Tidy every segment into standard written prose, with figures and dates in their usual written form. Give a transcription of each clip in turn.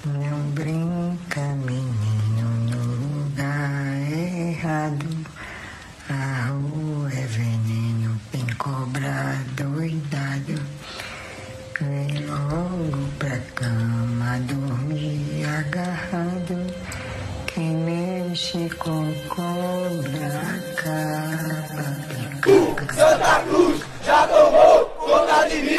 Não brinca, menino, no lugar errado. A rua é veneno, tem cobra doidado. Vem logo pra cama, dormir agarrado. Quem mexe com cobra acaba. Santa Cruz já tomou conta de mim.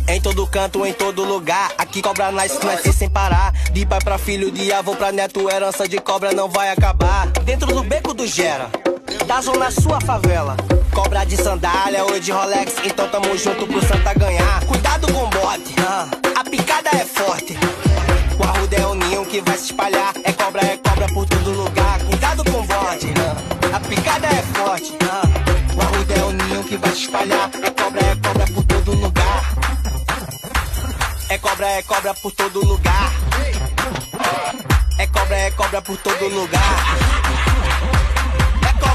Em todo canto, em todo lugar, aqui cobra nasce sem parar. De pai pra filho, de avô pra neto, herança de cobra não vai acabar. Dentro do beco do Gera, da zona sua favela. Cobra de sandália ou de Rolex, então tamo junto pro Santa ganhar. Cuidado com o bote, a picada é forte. O arruda é o ninho que vai se espalhar. É cobra por todo lugar. Cuidado com o bote, a picada é forte. O arruda é o ninho que vai se espalhar. É cobra por todo lugar. É cobra por todo lugar. É cobra por todo lugar.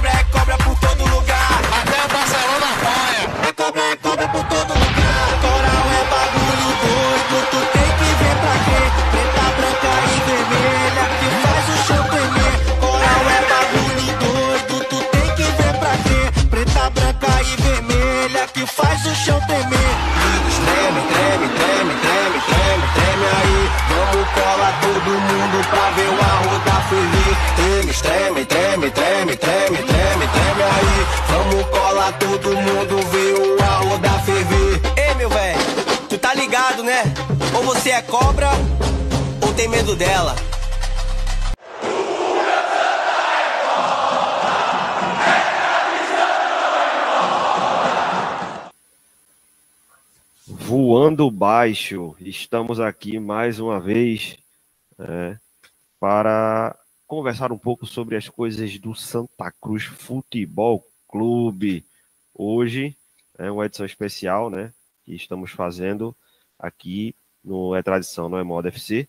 É cobra por todo lugar. Até Barcelona apoia. É cobra por todo lugar. Coral é bagulho doido, tu tem que ver pra quê? Preta, branca e vermelha que faz o chão tremer. Coral é bagulho doido, tu tem que ver pra quê? Preta, branca e vermelha que faz o chão tremer. Treme, treme, treme, treme, treme, treme aí. Vamos colar todo mundo pra ver o arroda feliz. Treme, treme, treme, treme, treme, treme aí. Vamos colar todo mundo ver o arroda ferver. Ei, meu velho, tu tá ligado, né? Ou você é cobra, ou tem medo dela. Voando baixo, estamos aqui mais uma vez para conversar um pouco sobre as coisas do Santa Cruz Futebol Clube. Hoje é uma edição especial, né, que estamos fazendo aqui no É Tradição, não é Moda FC,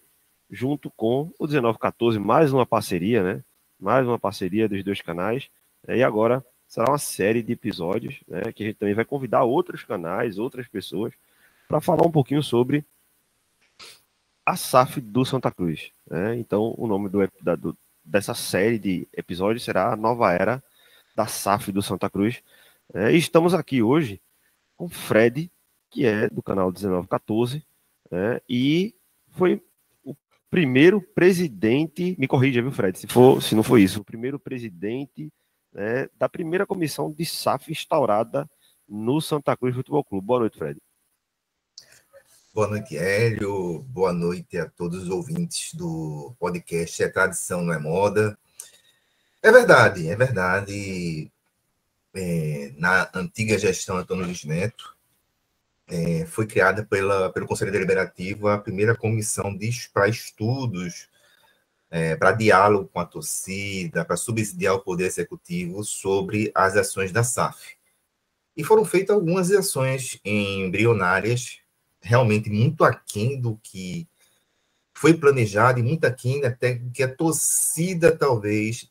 junto com o 1914, mais uma parceria, né, mais uma parceria dos dois canais, e agora será uma série de episódios, né, que a gente também vai convidar outros canais, outras pessoas, para falar um pouquinho sobre a SAF do Santa Cruz. Né? Então, o nome dessa série de episódios será a Nova Era da SAF do Santa Cruz. E estamos aqui hoje com Fred, que é do canal 1914, e foi o primeiro presidente, me corrija, viu, Fred, se não foi isso, o primeiro presidente, né, da primeira comissão de SAF instaurada no Santa Cruz Futebol Clube. Boa noite, Fred. Boa noite, Hélio. Boa noite a todos os ouvintes do podcast É Tradição, Não é Moda. É verdade, é verdade. Na antiga gestão Antônio Luiz Neto, foi criada pelo Conselho Deliberativo a primeira comissão para estudos, para diálogo com a torcida, para subsidiar o Poder Executivo sobre as ações da SAF. E foram feitas algumas ações embrionárias, realmente muito aquém do que foi planejado e muito aquém até que a torcida talvez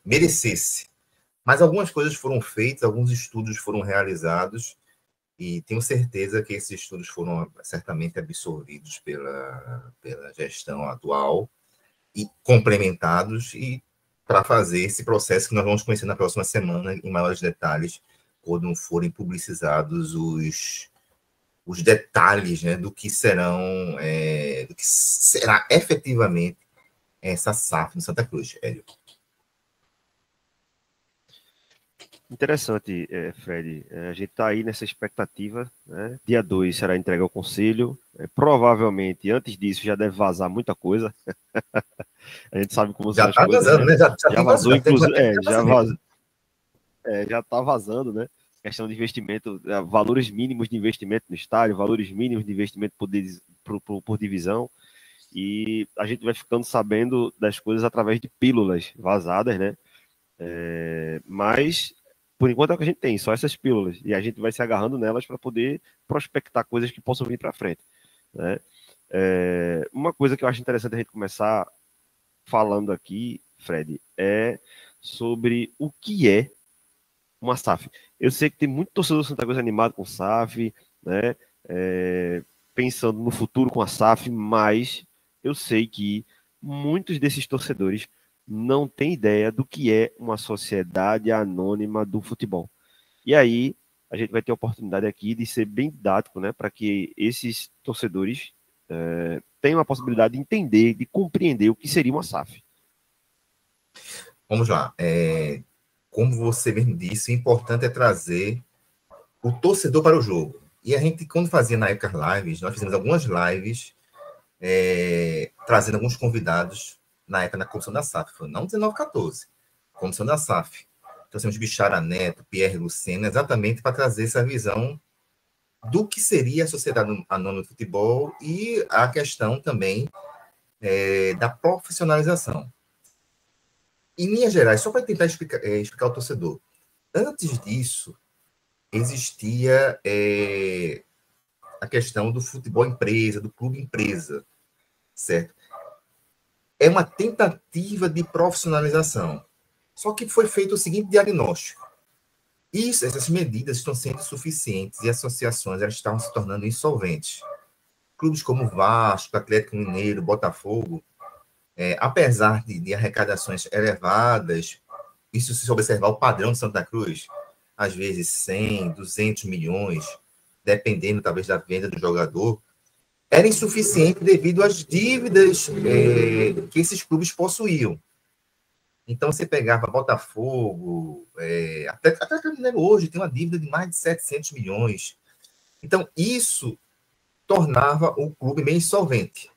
merecesse. Mas algumas coisas foram feitas, alguns estudos foram realizados e tenho certeza que esses estudos foram certamente absorvidos pela gestão atual e complementados e para fazer esse processo que nós vamos conhecer na próxima semana em maiores detalhes, quando forem publicizados os detalhes, né, do que será efetivamente essa SAF no Santa Cruz, Hélio. Interessante, Fred. A gente está aí nessa expectativa, né? Dia 2 será entregue ao Conselho. Provavelmente, antes disso, já deve vazar muita coisa. A gente sabe como são as coisas. Vazando, né? Já vazou, inclusive. Já está vazando, né? Questão de investimento, valores mínimos de investimento no estádio, valores mínimos de investimento por divisão, e a gente vai ficando sabendo das coisas através de pílulas vazadas, né? Mas, por enquanto, é o que a gente tem, só essas pílulas, e a gente vai se agarrando nelas para poder prospectar coisas que possam vir para frente, né? Uma coisa que eu acho interessante a gente começar falando aqui, Fred, é sobre o que é uma SAF. Eu sei que tem muito torcedor do Santa Cruz animado com SAF, né? pensando no futuro com a SAF, mas eu sei que muitos desses torcedores não têm ideia do que é uma sociedade anônima do futebol. E aí a gente vai ter a oportunidade aqui de ser bem didático, né, para que esses torcedores tenham a possibilidade de entender, de compreender o que seria uma SAF. Vamos lá. Como você mesmo disse, o importante é trazer o torcedor para o jogo. E a gente, quando fazia na época lives, nós fizemos algumas lives trazendo alguns convidados na época na comissão da SAF. Foi não 19-14, comissão da SAF. Trouxemos Bichara Neto, Pierre Lucena, exatamente para trazer essa visão do que seria a sociedade anônima do futebol e a questão também da profissionalização. Em linhas gerais, só para tentar explicar ao torcedor, antes disso, existia a questão do futebol empresa, do clube empresa, certo? É uma tentativa de profissionalização. Só que foi feito o seguinte diagnóstico. Essas medidas estão sendo insuficientes e associações elas estavam se tornando insolventes. Clubes como Vasco, Atlético Mineiro, Botafogo, apesar de arrecadações elevadas, isso se observar o padrão de Santa Cruz, às vezes 100, 200 milhões, dependendo talvez da venda do jogador, era insuficiente devido às dívidas que esses clubes possuíam. Então, você pegava Botafogo, até o Mineiro hoje tem uma dívida de mais de 700 milhões. Então, isso tornava o clube meio insolvente,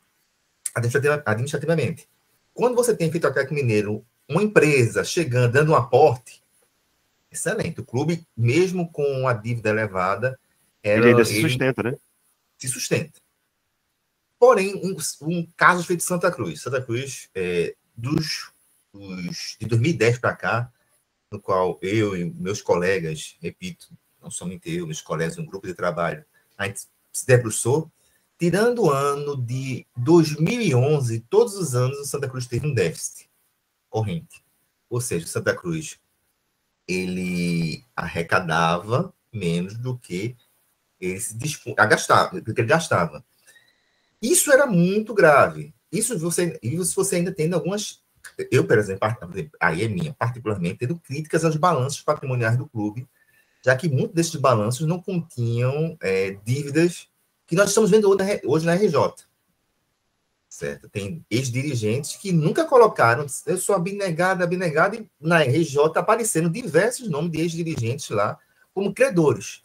administrativamente. Quando você tem feito o Atlético Mineiro, uma empresa chegando, dando um aporte, excelente. O clube, mesmo com a dívida elevada, ele ainda se sustenta, né? Se sustenta. Porém, um caso feito de Santa Cruz. Santa Cruz, de 2010 para cá, no qual eu e meus colegas, repito, não somente eu, meus colegas, um grupo de trabalho, a gente se debruçou, tirando o ano de 2011, todos os anos o Santa Cruz teve um déficit corrente. Ou seja, o Santa Cruz ele arrecadava menos do que ele gastava. Isso era muito grave. Isso você ainda tem algumas... Eu, por exemplo, aí é minha, particularmente, tendo críticas aos balanços patrimoniais do clube, já que muitos desses balanços não continham dívidas que nós estamos vendo hoje na RJ. Certo? Tem ex-dirigentes que nunca colocaram, eu sou abnegado, e na RJ aparecendo diversos nomes de ex-dirigentes lá como credores.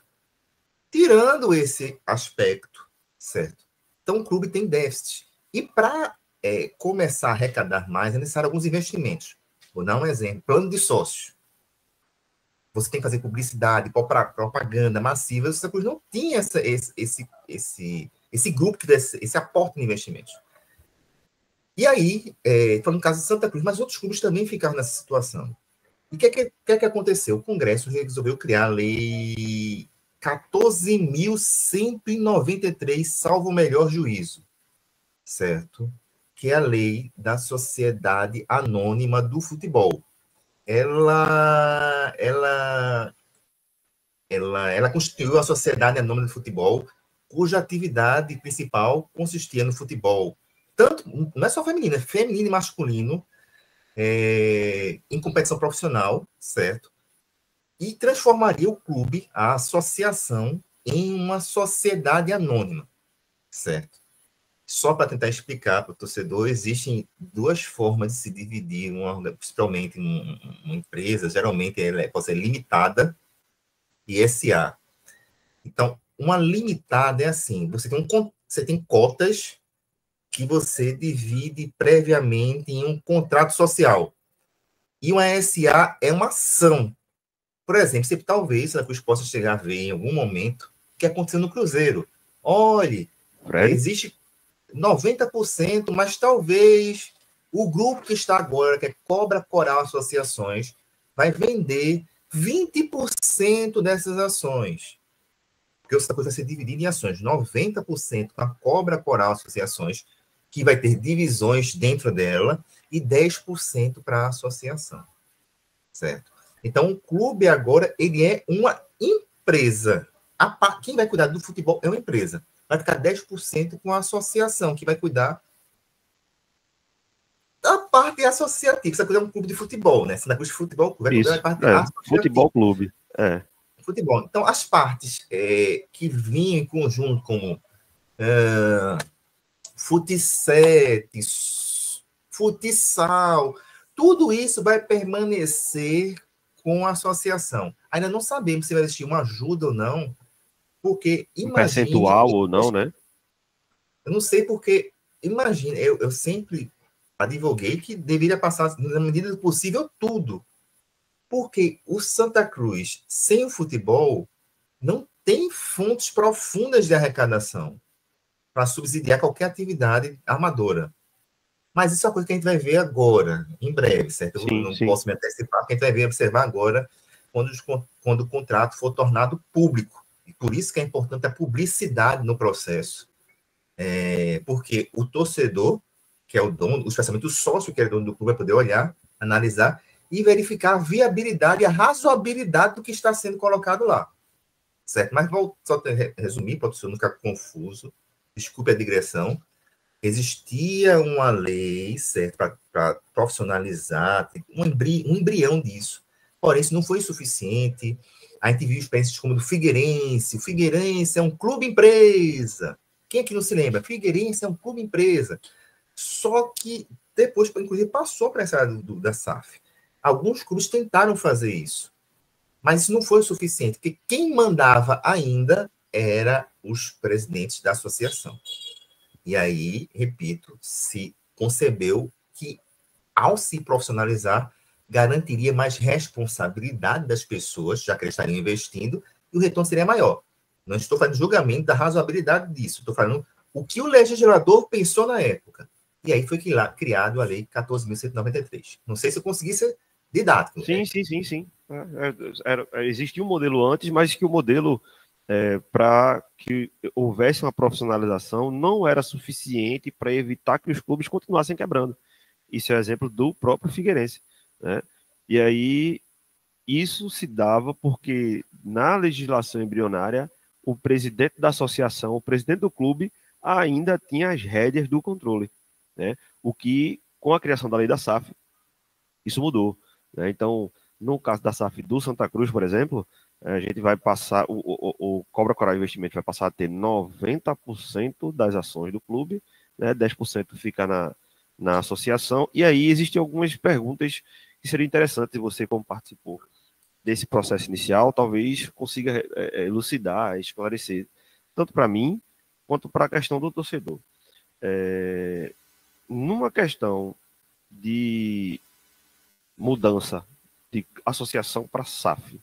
Tirando esse aspecto, certo? Então, o clube tem déficit. E para começar a arrecadar mais, é necessário alguns investimentos. Vou dar um exemplo. Plano de sócios. Você tem que fazer publicidade, propaganda massiva. O Santa Cruz não tinha esse grupo que desse esse aporte de investimentos. E aí, falando no caso de Santa Cruz, mas outros clubes também ficaram nessa situação. E o que aconteceu? O Congresso resolveu criar a Lei 14.193, salvo o melhor juízo, certo? Que é a Lei da Sociedade Anônima do Futebol. Ela constituiu a Sociedade Anônima do Futebol, cuja atividade principal consistia no futebol, tanto, não é só feminino, é feminino e masculino, em competição profissional, certo? E transformaria o clube, a associação, em uma sociedade anônima, certo? Só para tentar explicar para o torcedor, existem duas formas de se dividir, principalmente uma empresa, geralmente ela pode ser limitada e SA. Então, uma limitada é assim, você tem cotas que você divide previamente em um contrato social. E uma SA é uma ação. Por exemplo, você talvez a Cruz possa chegar a ver em algum momento o que aconteceu no Cruzeiro. Olhe, existe 90%, mas talvez o grupo que está agora, que é Cobra Coral Associações, vai vender 20% dessas ações. Porque o Santa Cruz vai ser dividido em ações. 90% com a Cobra Coral Associações, que vai ter divisões dentro dela, e 10% para a associação. Certo? Então, o clube agora, ele é uma empresa. Quem vai cuidar do futebol é uma empresa. vai ficar 10% com a associação, que vai cuidar da parte associativa. Você vai cuidar de um clube de futebol, né? Santa Cruz Futebol Clube, vai cuidar da parte associativa. Futebol clube. Futebol. Então, as partes que vinham em conjunto, como futsete, futsal, tudo isso vai permanecer com a associação. Ainda não sabemos se vai existir uma ajuda ou não, porque imagine... percentual ou não, né? Eu não sei porque, imagina, eu sempre advoguei que deveria passar, na medida do possível, tudo. Porque o Santa Cruz, sem o futebol, não tem fontes profundas de arrecadação para subsidiar qualquer atividade armadora. Mas isso é uma coisa que a gente vai ver agora, em breve, certo? Eu não posso me antecipar, porque a gente vai ver, observar agora, quando o contrato for tornado público. E por isso que é importante a publicidade no processo. Porque o torcedor, que é o dono, especialmente o sócio, que é o dono do clube, vai poder olhar, analisar e verificar a viabilidade e a razoabilidade do que está sendo colocado lá. Certo? Mas vou só resumir, para o senhor não ficar confuso. Desculpe a digressão. Existia uma lei, certo, para profissionalizar, um embrião disso. Porém, isso não foi suficiente. A gente viu experiências como do Figueirense. O Figueirense é um clube-empresa. Quem aqui não se lembra? Figueirense é um clube-empresa. Só que depois, inclusive, passou para essa área da SAF. Alguns clubes tentaram fazer isso. Mas isso não foi o suficiente, porque quem mandava ainda era os presidentes da associação. E aí, repito, se concebeu que, ao se profissionalizar, garantiria mais responsabilidade das pessoas, já que eles estariam investindo, e o retorno seria maior. Não estou fazendo julgamento da razoabilidade disso, estou falando o que o legislador pensou na época. E aí foi criado a Lei 14.193. Não sei se eu consegui ser didático. Sim. Existia um modelo antes, mas que o modelo... para que houvesse uma profissionalização, não era suficiente para evitar que os clubes continuassem quebrando. Isso é exemplo do próprio Figueirense, né? E aí, isso se dava porque, na legislação embrionária, o presidente da associação, o presidente do clube, ainda tinha as rédeas do controle, né? O que, com a criação da lei da SAF, isso mudou, né? Então, no caso da SAF do Santa Cruz, por exemplo, a gente vai passar, o Cobra Coral Investimento vai passar a ter 90% das ações do clube, né? 10% fica na associação, e aí existem algumas perguntas que seriam interessantes você, como participou desse processo inicial, talvez consiga elucidar, esclarecer, tanto para mim, quanto para a questão do torcedor. Numa questão de mudança de associação para SAF,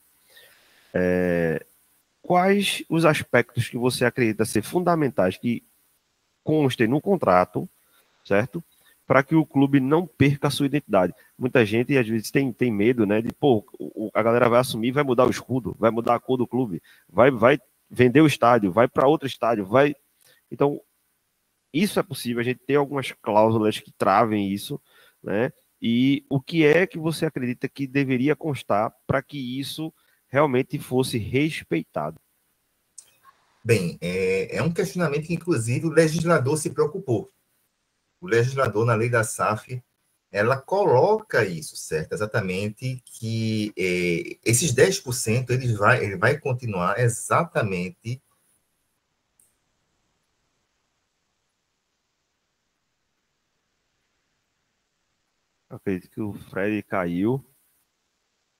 quais os aspectos que você acredita ser fundamentais que constem no contrato, certo? Para que o clube não perca a sua identidade. Muita gente, às vezes, tem medo, né? De, a galera vai assumir, vai mudar o escudo, vai mudar a cor do clube, vai vender o estádio, vai para outro estádio, vai... Então, isso é possível, a gente tem algumas cláusulas que travem isso, né? E o que é que você acredita que deveria constar para que isso realmente fosse respeitado? Bem, é um questionamento que, inclusive, o legislador se preocupou. O legislador, na lei da SAF, ela coloca isso, certo? Exatamente que esses 10% ele vai continuar exatamente... Acredito que o Fred caiu,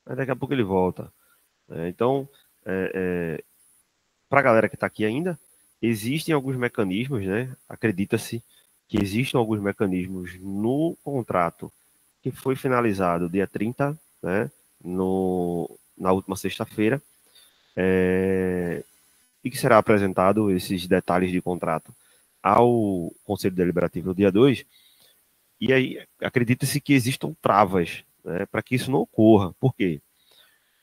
mas daqui a pouco ele volta. Então, para a galera que está aqui ainda, existem alguns mecanismos, né? Acredita-se que existem alguns mecanismos no contrato que foi finalizado dia 30, né? Na última sexta-feira, e que será apresentado esses detalhes de contrato ao Conselho Deliberativo no dia 2, e aí acredita-se que existam travas, né, para que isso não ocorra. Por quê?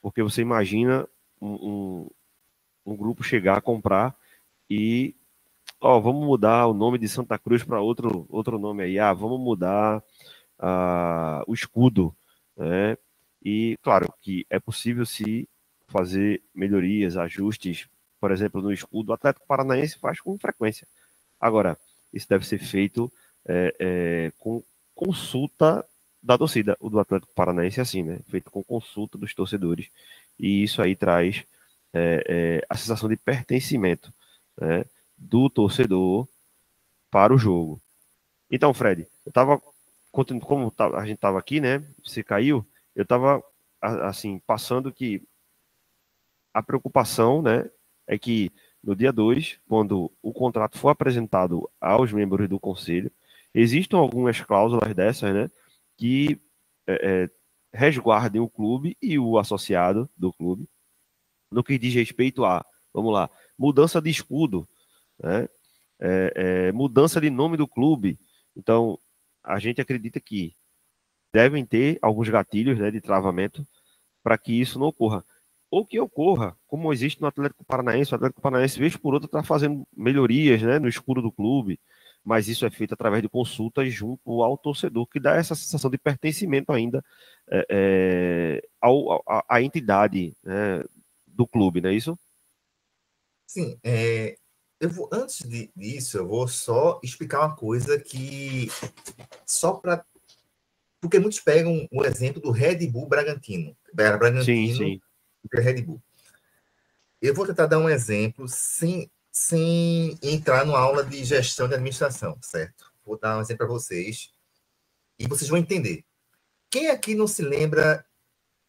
Porque você imagina um grupo chegar a comprar e vamos mudar o nome de Santa Cruz para outro nome aí, vamos mudar o escudo, né? E claro que é possível se fazer melhorias, ajustes por exemplo, no escudo, o Atlético Paranaense faz com frequência. Agora, isso deve ser feito com consulta da torcida. O do Atlético Paranaense é assim, né? Feito com consulta dos torcedores. E isso aí traz a sensação de pertencimento, né, do torcedor para o jogo. Então, Fred, eu estava, como a gente estava aqui, né? Você caiu, eu estava, assim, passando que a preocupação, né, é que no dia 2, quando o contrato for apresentado aos membros do conselho, existam algumas cláusulas dessas, né, que resguardem o clube e o associado do clube no que diz respeito a, vamos lá, mudança de escudo, né, mudança de nome do clube. Então, a gente acredita que devem ter alguns gatilhos, né, de travamento para que isso não ocorra. Ou que ocorra, como existe no Atlético Paranaense. O Atlético Paranaense, vez por outra, está fazendo melhorias, né, no escudo do clube, mas isso é feito através de consultas junto ao torcedor, que dá essa sensação de pertencimento ainda à entidade, né, do clube, não é isso? Sim, antes disso, eu vou só explicar uma coisa que porque muitos pegam o exemplo do Red Bull Bragantino. Sim. É Red Bull. Eu vou tentar dar um exemplo sem entrar numa aula de gestão de administração, certo? Vou dar um exemplo para vocês e vocês vão entender. Quem aqui não se lembra,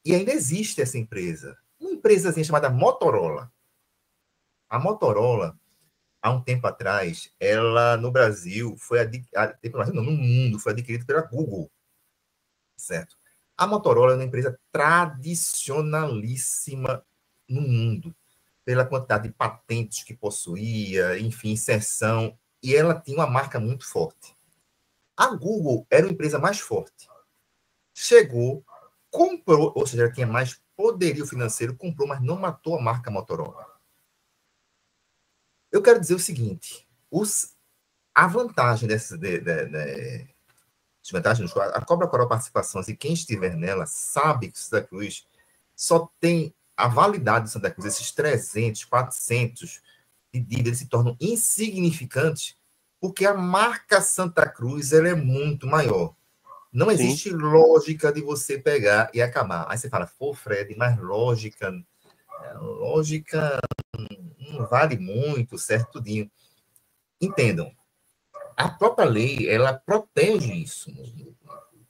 e ainda existe essa empresa, uma empresazinha chamada Motorola. A Motorola, há um tempo atrás, ela no Brasil no mundo foi adquirida pela Google, certo? A Motorola é uma empresa tradicionalíssima no mundo, pela quantidade de patentes que possuía, enfim, inserção, e ela tinha uma marca muito forte. A Google era uma empresa mais forte. Chegou, comprou, ou seja, ela tinha mais poderio financeiro, comprou, mas não matou a marca Motorola. Eu quero dizer o seguinte, a vantagem a Cobra Coral Participações, e quem estiver nela sabe que o Santa Cruz só tem a validade do Santa Cruz, esses 300, 400 de dívida, eles se tornam insignificantes porque a marca Santa Cruz ela é muito maior. Não existe lógica de você pegar e acabar. Aí você fala, pô, Fred, mas lógica não vale muito, certo? Tudinho. Entendam. A própria lei, ela protege isso,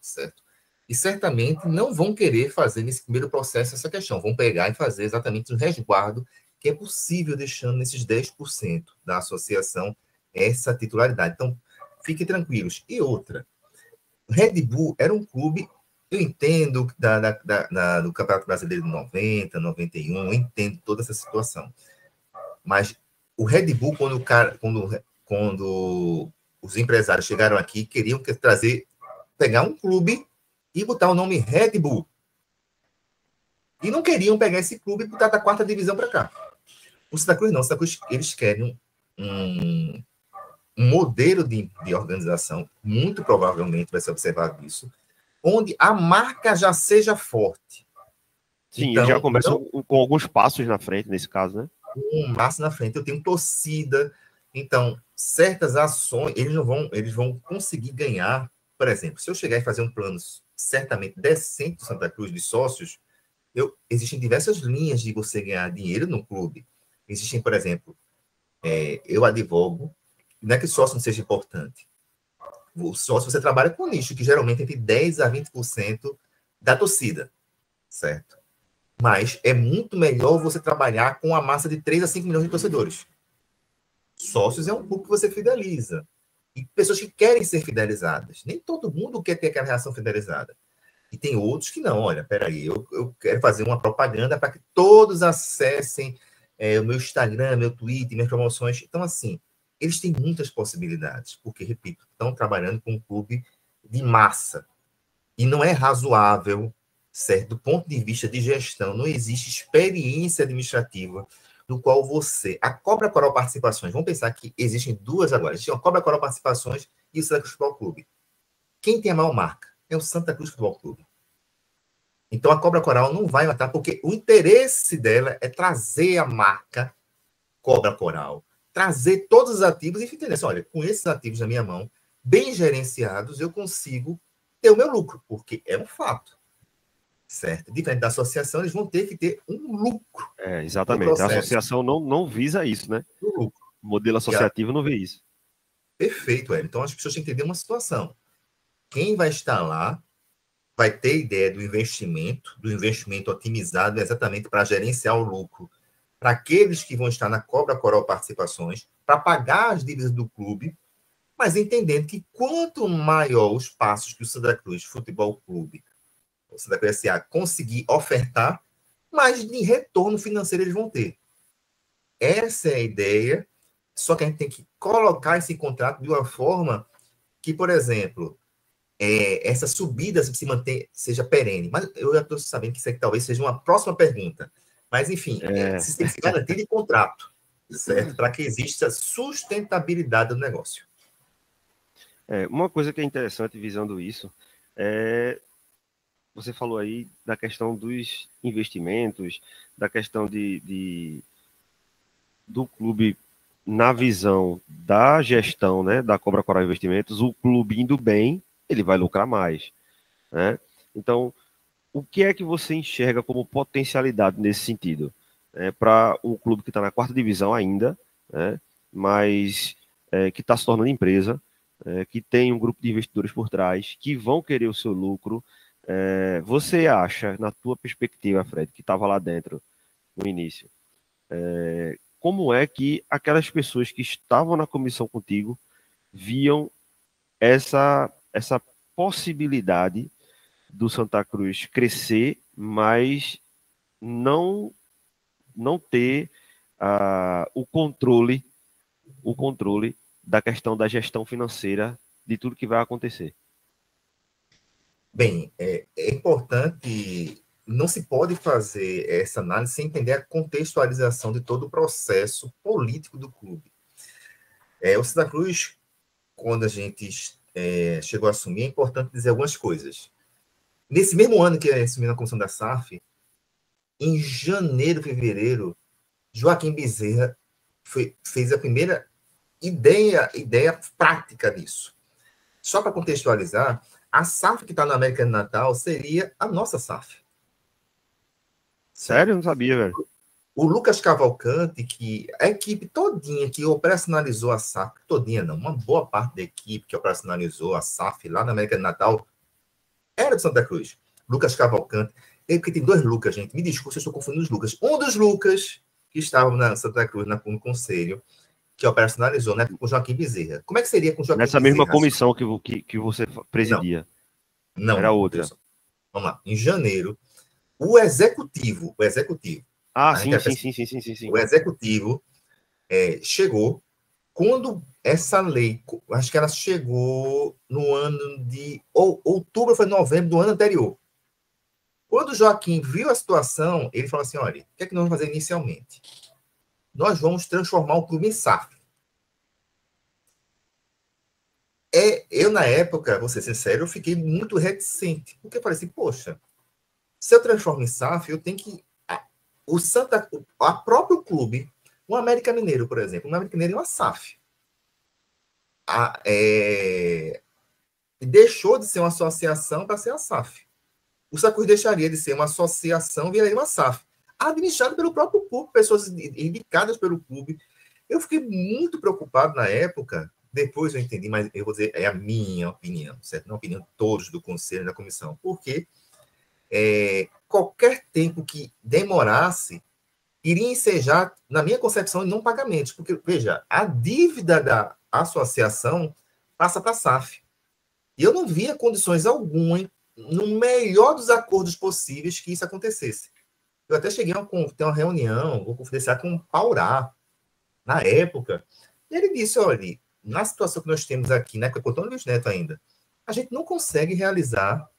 certo? E certamente não vão querer fazer nesse primeiro processo essa questão. Vão pegar e fazer exatamente o resguardo que é possível, deixando nesses 10% da associação essa titularidade. Então, fiquem tranquilos. E outra, Red Bull era um clube, eu entendo do Campeonato Brasileiro de 90, 91, eu entendo toda essa situação. Mas o Red Bull, quando os empresários chegaram aqui, queriam pegar um clube e botar o nome Red Bull. E não queriam pegar esse clube e botar da 4ª divisão para cá. O Santa Cruz não. O Santa Cruz, eles querem um modelo de organização, muito provavelmente vai ser observado isso, onde a marca já seja forte. Sim, então, já começam com alguns passos na frente, nesse caso, né? Um passo na frente. Eu tenho torcida. Então, certas ações, eles vão conseguir ganhar. Por exemplo, se eu chegar e fazer um plano certamente decente do Santa Cruz de sócios, existem diversas linhas de você ganhar dinheiro no clube. Existem, por exemplo, eu advogo, não é que o sócio não seja importante. O sócio, você trabalha com nicho, que geralmente é entre 10% a 20% da torcida, certo? Mas é muito melhor você trabalhar com a massa de 3 a 5 milhões de torcedores. Sócios é um público que você fideliza. E pessoas que querem ser fidelizadas. Nem todo mundo quer ter aquela reação fidelizada. E tem outros que não. Olha, peraí, eu quero fazer uma propaganda para que todos acessem o meu Instagram, meu Twitter, minhas promoções. Então, assim, eles têm muitas possibilidades. Porque, repito, estão trabalhando com um clube de massa. E não é razoável, certo? Do ponto de vista de gestão, não existe experiência administrativa do qual a Cobra Coral Participações, vamos pensar que existem duas agora, existe a Cobra Coral Participações e o Santa Cruz Futebol Clube. Quem tem a maior marca? É o Santa Cruz Futebol Clube. Então a Cobra Coral não vai matar, porque o interesse dela é trazer a marca cobra coral, trazer todos os ativos e entender assim, olha, com esses ativos na minha mão, bem gerenciados, eu consigo ter o meu lucro, porque é um fato, certo? Diferente da associação, eles vão ter que ter um lucro. Exatamente. A associação não visa isso, né? O lucro. O modelo associativo não vê isso. Perfeito, Hélio. Então, as pessoas têm que entender uma situação. Quem vai estar lá vai ter ideia do investimento otimizado exatamente para gerenciar o lucro para aqueles que vão estar na Cobra Coral Participações, para pagar as dívidas do clube, mas entendendo que quanto maior os passos que o Santa Cruz Futebol Clube, o Santa Cruz S.A., conseguir ofertar, mais de retorno financeiro eles vão ter. Essa é a ideia, só que a gente tem que colocar esse contrato de uma forma que, por exemplo, essa subida se manter, seja perene. Mas eu já estou sabendo que isso aqui talvez seja uma próxima pergunta. Mas, enfim, se tem que se garantir de contrato, certo? Para que exista sustentabilidade do negócio. Uma coisa que é interessante visando isso você falou aí da questão dos investimentos, da questão do clube na visão da gestão, né, da Cobra Coral Investimentos, o clube indo bem, ele vai lucrar mais, né? Então, o que é que você enxerga como potencialidade nesse sentido? Para o clube que está na 4ª divisão ainda, né, mas que está se tornando empresa, que tem um grupo de investidores por trás, que vão querer o seu lucro. Você acha, na tua perspectiva, Fred, que estava lá dentro no início, como é que aquelas pessoas que estavam na comissão contigo viam essa possibilidade do Santa Cruz crescer, mas não ter o controle da questão da gestão financeira de tudo que vai acontecer? Bem, é importante, não se pode fazer essa análise sem entender a contextualização de todo o processo político do clube. O Santa Cruz, quando a gente chegou a assumir, é importante dizer algumas coisas. Nesse mesmo ano que assumi na comissão da SAF, em janeiro, fevereiro, Joaquim Bezerra fez a primeira ideia prática disso. Só para contextualizar, a SAF que está na América do Natal seria a nossa SAF. Sério? Eu não sabia, velho. O Lucas Cavalcante, que a equipe todinha que operacionalizou a SAF, todinha não, uma boa parte da equipe que operacionalizou a SAF lá na América do Natal era de Santa Cruz. Lucas Cavalcante, porque tem 2 Lucas, gente, me desculpe se eu estou confundindo os Lucas. Um dos Lucas que estavam na Santa Cruz, no conselho, que operacionalizou, né, com Joaquim Bezerra. Como é que seria com Joaquim Nessa Bezerra? Mesma comissão que você presidia? Não. Era outra. Deus. Vamos lá. Em janeiro, o executivo. Sim. O executivo chegou quando essa lei, acho que ela chegou no ano de outubro, foi novembro do ano anterior. Quando o Joaquim viu a situação, ele falou assim, olha, o que é que nós vamos fazer inicialmente? Nós vamos transformar o clube em SAF. Eu, na época, vou ser sincero, eu fiquei muito reticente, porque eu falei assim, poxa, se eu transformo em SAF, eu tenho que... A próprio clube, o América Mineiro, por exemplo, o América Mineiro é uma SAF. Deixou de ser uma associação para ser a SAF. O Santa Cruz deixaria de ser uma associação e viraria uma SAF. Administrado pelo próprio clube, pessoas indicadas pelo clube. Eu fiquei muito preocupado na época, depois eu entendi, mas eu vou dizer, é a minha opinião, certo? Não a opinião de todos do conselho e da comissão, porque qualquer tempo que demorasse, iria ensejar, na minha concepção, em não pagamentos, porque, veja, a dívida da associação passa para a SAF. E eu não via condições alguma, no melhor dos acordos possíveis, que isso acontecesse. Eu até cheguei a ter uma reunião, vou confidenciar com o Paurá, na época, e ele disse, olha, na situação que nós temos aqui, né, com o Antônio Luiz Neto ainda, a gente não consegue realizar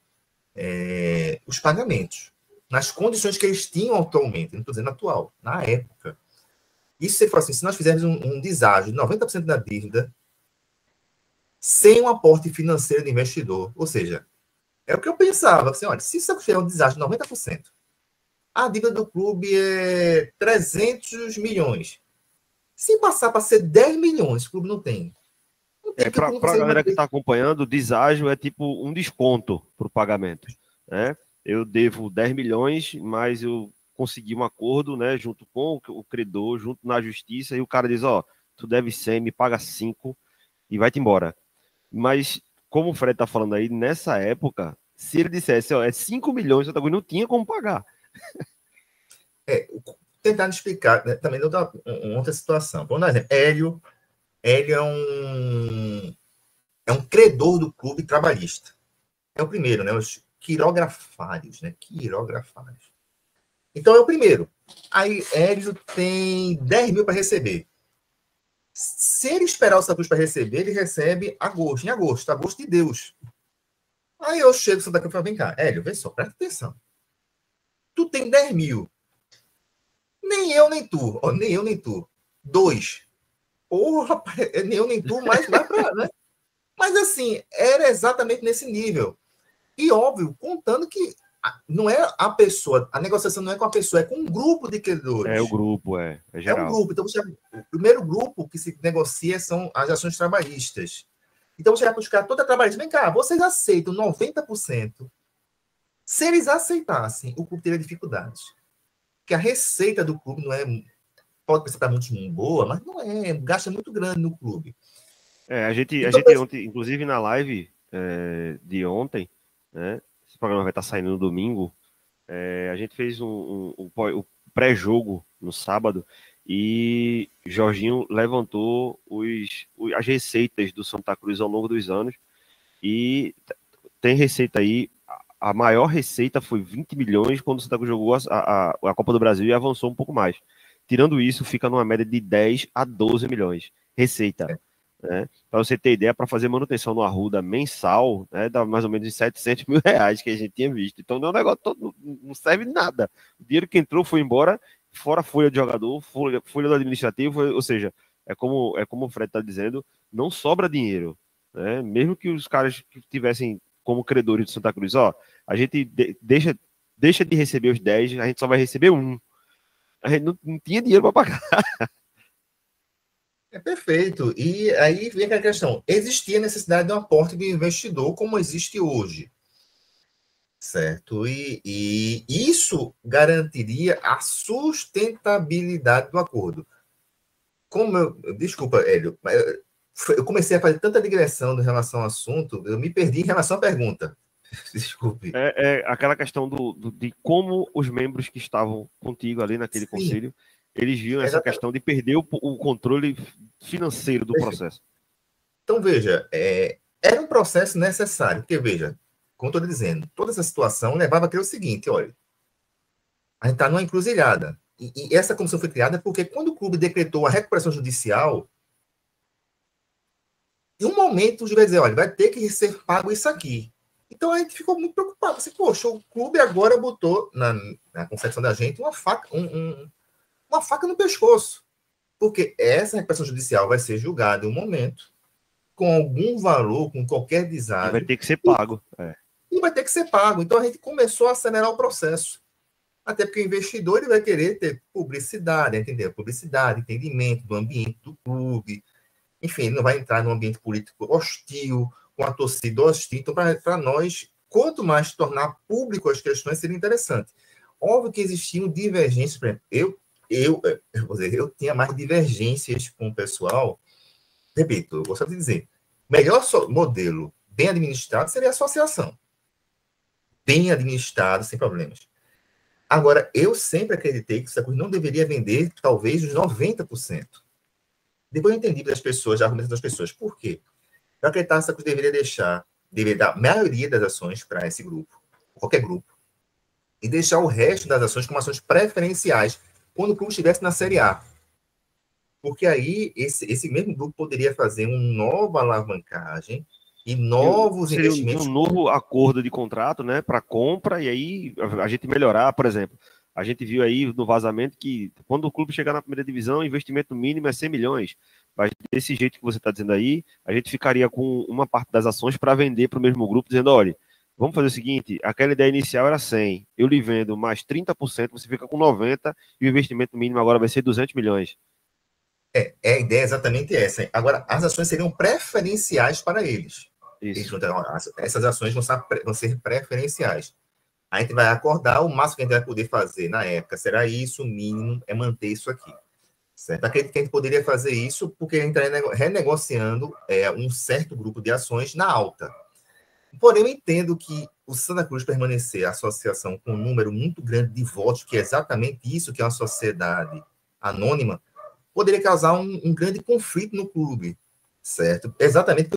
os pagamentos nas condições que eles tinham atualmente, não estou dizendo atual, na época. Isso você fala assim, se nós fizermos um deságio de 90% da dívida, sem um aporte financeiro do investidor, ou seja, é o que eu pensava, assim, olha, se isso fizer um deságio de 90%, a dívida do clube é 300 milhões. Se passar para ser 10 milhões, o clube não tem. Não tem Para a galera que está acompanhando, o deságio é tipo um desconto para o pagamento. Né? Eu devo 10 milhões, mas eu consegui um acordo, né, junto com o credor, junto na justiça, e o cara diz, ó, tu deve 100, me paga 5 e vai-te embora. Mas, como o Fred está falando aí, nessa época, se ele dissesse, ó, é 5 milhões, Santa Cruz não tinha como pagar. Tentando explicar, né, também outra situação. Por exemplo, Hélio é um credor do clube trabalhista. É o primeiro, né? Os quirografários, né? Quirografários. Então é o primeiro. Aí Hélio tem 10 mil para receber. Se ele esperar o Santa Cruz para receber, ele recebe em agosto de Deus. Aí eu chego Santa Cruz e falo, vem cá, Hélio, vem só, presta atenção. Tu tem 10 mil. Nem eu, nem tu. Ó, nem eu, nem tu. 2. Porra, rapaz, nem eu, nem tu, mas pra, né? Mas assim, era exatamente nesse nível. E óbvio, contando que não é a pessoa, a negociação não é com a pessoa, é com um grupo de credores. É o grupo, é geral. É um grupo. Então, o primeiro grupo que se negocia são as ações trabalhistas. Então, você vai buscar toda a trabalhista. Vem cá, vocês aceitam 90%? Se eles aceitassem, o clube teria dificuldades. Porque a receita do clube não é... Pode pensar muito boa, mas não é. Gasta muito grande no clube. A gente ontem, inclusive na live de ontem, né? Esse programa vai estar saindo no domingo. A gente fez o pré-jogo no sábado e Jorginho levantou as receitas do Santa Cruz ao longo dos anos e tem receita aí. A maior receita foi 20 milhões quando o Santa Cruz jogou a Copa do Brasil e avançou um pouco mais. Tirando isso, fica numa média de 10 a 12 milhões. Receita. Né? Para você ter ideia, para fazer manutenção no Arruda mensal, né, dá mais ou menos 700 mil reais que a gente tinha visto. Então não é um negócio todo, não serve de nada. O dinheiro que entrou foi embora, fora folha de jogador, folha do administrativo, ou seja, é como o Fred está dizendo, não sobra dinheiro. Né? Mesmo que os caras que tivessem como credores do Santa Cruz, ó, a gente deixa de receber os 10, a gente só vai receber 1. A gente não tinha dinheiro para pagar. É perfeito. E aí vem a questão. Existia necessidade de um aporte de investidor como existe hoje. Certo? E isso garantiria a sustentabilidade do acordo. Desculpa, Hélio, eu comecei a fazer tanta digressão em relação ao assunto, eu me perdi em relação à pergunta. Desculpe. Aquela questão de como os membros que estavam contigo ali naquele conselho, eles viam essa questão de perder o controle financeiro do processo. Então, veja, era um processo necessário, porque, veja, como estou dizendo, toda essa situação levava a crer o seguinte, olha, a gente está numa encruzilhada. E essa comissão foi criada porque quando o clube decretou a recuperação judicial, em um momento o juiz vai dizer, olha, vai ter que ser pago isso aqui. Então a gente ficou muito preocupado. Assim, poxa, o clube agora botou na concepção da gente uma faca, uma faca no pescoço. Porque essa recuperação judicial vai ser julgada em um momento, com algum valor, com qualquer deságio. E vai ter que ser pago. E vai ter que ser pago. Então a gente começou a acelerar o processo. Até porque o investidor ele vai querer ter publicidade, entender? Publicidade, entendimento do ambiente do clube. Enfim, ele não vai entrar num ambiente político hostil, com a torcida hostil. Então, para nós, quanto mais tornar público as questões, seria interessante. Óbvio que existiam divergências. Por exemplo, eu tinha mais divergências com o pessoal. Repito, eu gostaria de dizer, o melhor modelo bem administrado seria a associação. Bem administrado, sem problemas. Agora, eu sempre acreditei que o Santa Cruz não deveria vender, talvez, os 90%. Depois eu entendi das pessoas, já argumentando das pessoas. Por quê? Eu acreditava que o Santa Cruz deveria dar a maioria das ações para esse grupo, qualquer grupo, e deixar o resto das ações como ações preferenciais, quando o clube estivesse na Série A. Porque aí, esse mesmo grupo poderia fazer uma nova alavancagem e novos investimentos. Um novo acordo de contrato, né, para compra, e aí a gente melhorar, por exemplo. A gente viu aí no vazamento que quando o clube chegar na primeira divisão, o investimento mínimo é 100 milhões. Mas desse jeito que você está dizendo aí, a gente ficaria com uma parte das ações para vender para o mesmo grupo, dizendo, olha, vamos fazer o seguinte, aquela ideia inicial era 100, eu lhe vendo mais 30%, você fica com 90% e o investimento mínimo agora vai ser 200 milhões. A ideia é exatamente essa. Agora, as ações seriam preferenciais para eles. Isso. Essas ações vão ser preferenciais. A gente vai acordar, o máximo que a gente vai poder fazer na época será isso, o mínimo é manter isso aqui. Certo? Acredito que a gente poderia fazer isso porque a gente está renegociando um certo grupo de ações na alta. Porém, eu entendo que o Santa Cruz permanecer a associação com um número muito grande de votos, que é exatamente isso que é uma sociedade anônima, poderia causar um grande conflito no clube, certo? Exatamente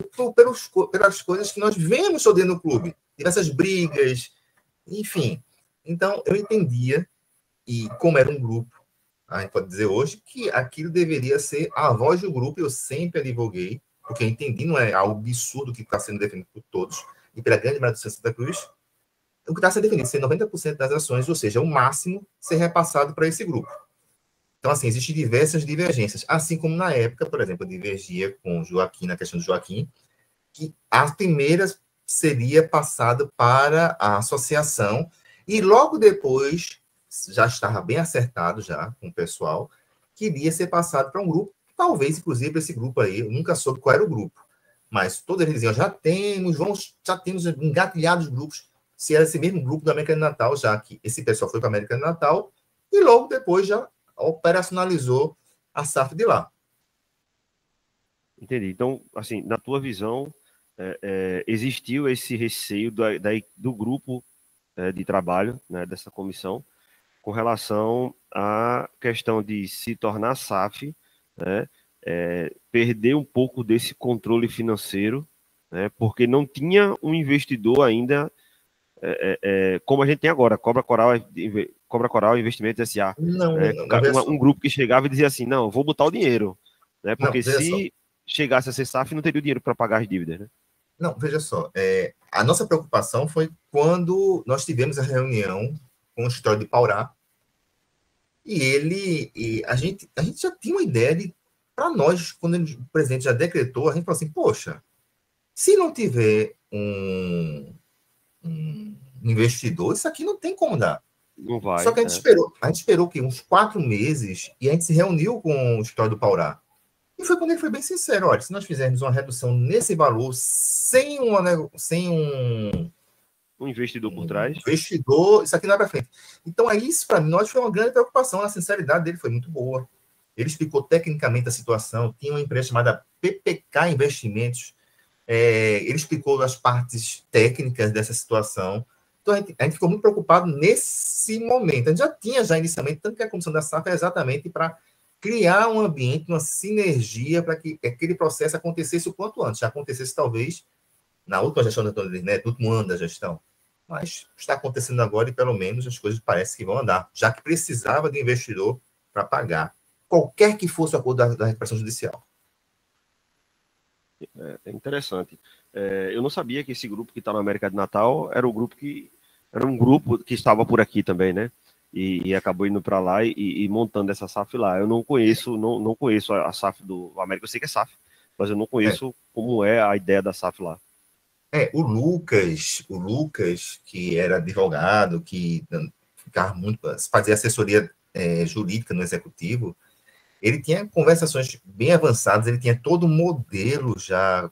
pelas coisas que nós vemos dentro do clube, diversas brigas, enfim. Então, eu entendia, e como era um grupo, a gente pode dizer hoje, que aquilo deveria ser a voz do grupo, eu sempre advoguei, porque eu entendi, não é algo absurdo que está sendo defendido por todos, e pela grande maioria do Santa Cruz, o que está sendo definido ser 90% das ações, ou seja, o máximo ser repassado para esse grupo. Então, assim, existem diversas divergências, assim como na época, por exemplo, eu divergia com o Joaquim, na questão do Joaquim, que a primeira seria passada para a associação, e logo depois, já estava bem acertado já com o pessoal, que iria ser passado para um grupo, talvez, inclusive, esse grupo aí, eu nunca soube qual era o grupo, mas todos eles diziam, já temos engatilhados grupos, se era esse mesmo grupo do América de Natal, já que esse pessoal foi para a América de Natal, e logo depois já operacionalizou a SAF de lá. Entendi. Então, assim, na tua visão, existiu esse receio do grupo de trabalho, né, dessa comissão, com relação à questão de se tornar SAF, né, perder um pouco desse controle financeiro, né, porque não tinha um investidor ainda como a gente tem agora, Cobra Coral Investimentos S.A. Um grupo que chegava e dizia assim, não, vou botar o dinheiro, né, porque se chegasse a ser SAF, não teria o dinheiro para pagar as dívidas, né? Não, veja só, a nossa preocupação foi quando nós tivemos a reunião com o escritório de Paurá, e a gente já tinha uma ideia de, para nós, quando o presidente já decretou, a gente falou assim, poxa, se não tiver um investidor, isso aqui não tem como dar. Não vai. Só que a gente esperou que uns 4 meses, e a gente se reuniu com o escritório do Paurá. E foi quando ele foi bem sincero, olha, se nós fizermos uma redução nesse valor, sem um investidor por trás. Investidor, isso aqui não é para frente. Então, isso para nós foi uma grande preocupação, a sinceridade dele foi muito boa. Ele explicou tecnicamente a situação, tinha uma empresa chamada PPK Investimentos, ele explicou as partes técnicas dessa situação. Então, a gente ficou muito preocupado nesse momento. A gente já tinha inicialmente, tanto que a comissão da SAF é exatamente para criar um ambiente, uma sinergia para que aquele processo acontecesse o quanto antes. Já acontecesse, talvez, na última gestão da Antônio Neto, no último ano da gestão. Mas está acontecendo agora e, pelo menos, as coisas parecem que vão andar, já que precisava de investidor para pagar qualquer que fosse o acordo da recuperação judicial. É interessante. Eu não sabia que esse grupo que está na América de Natal era um grupo que estava por aqui também, né? E acabou indo para lá e montando essa SAF lá. Eu não conheço a SAF do América, eu sei que é SAF, mas eu não conheço como é a ideia da SAF lá. O Lucas, que era advogado, que ficava muito, fazia assessoria jurídica no executivo, ele tinha conversações bem avançadas, ele tinha todo um modelo já.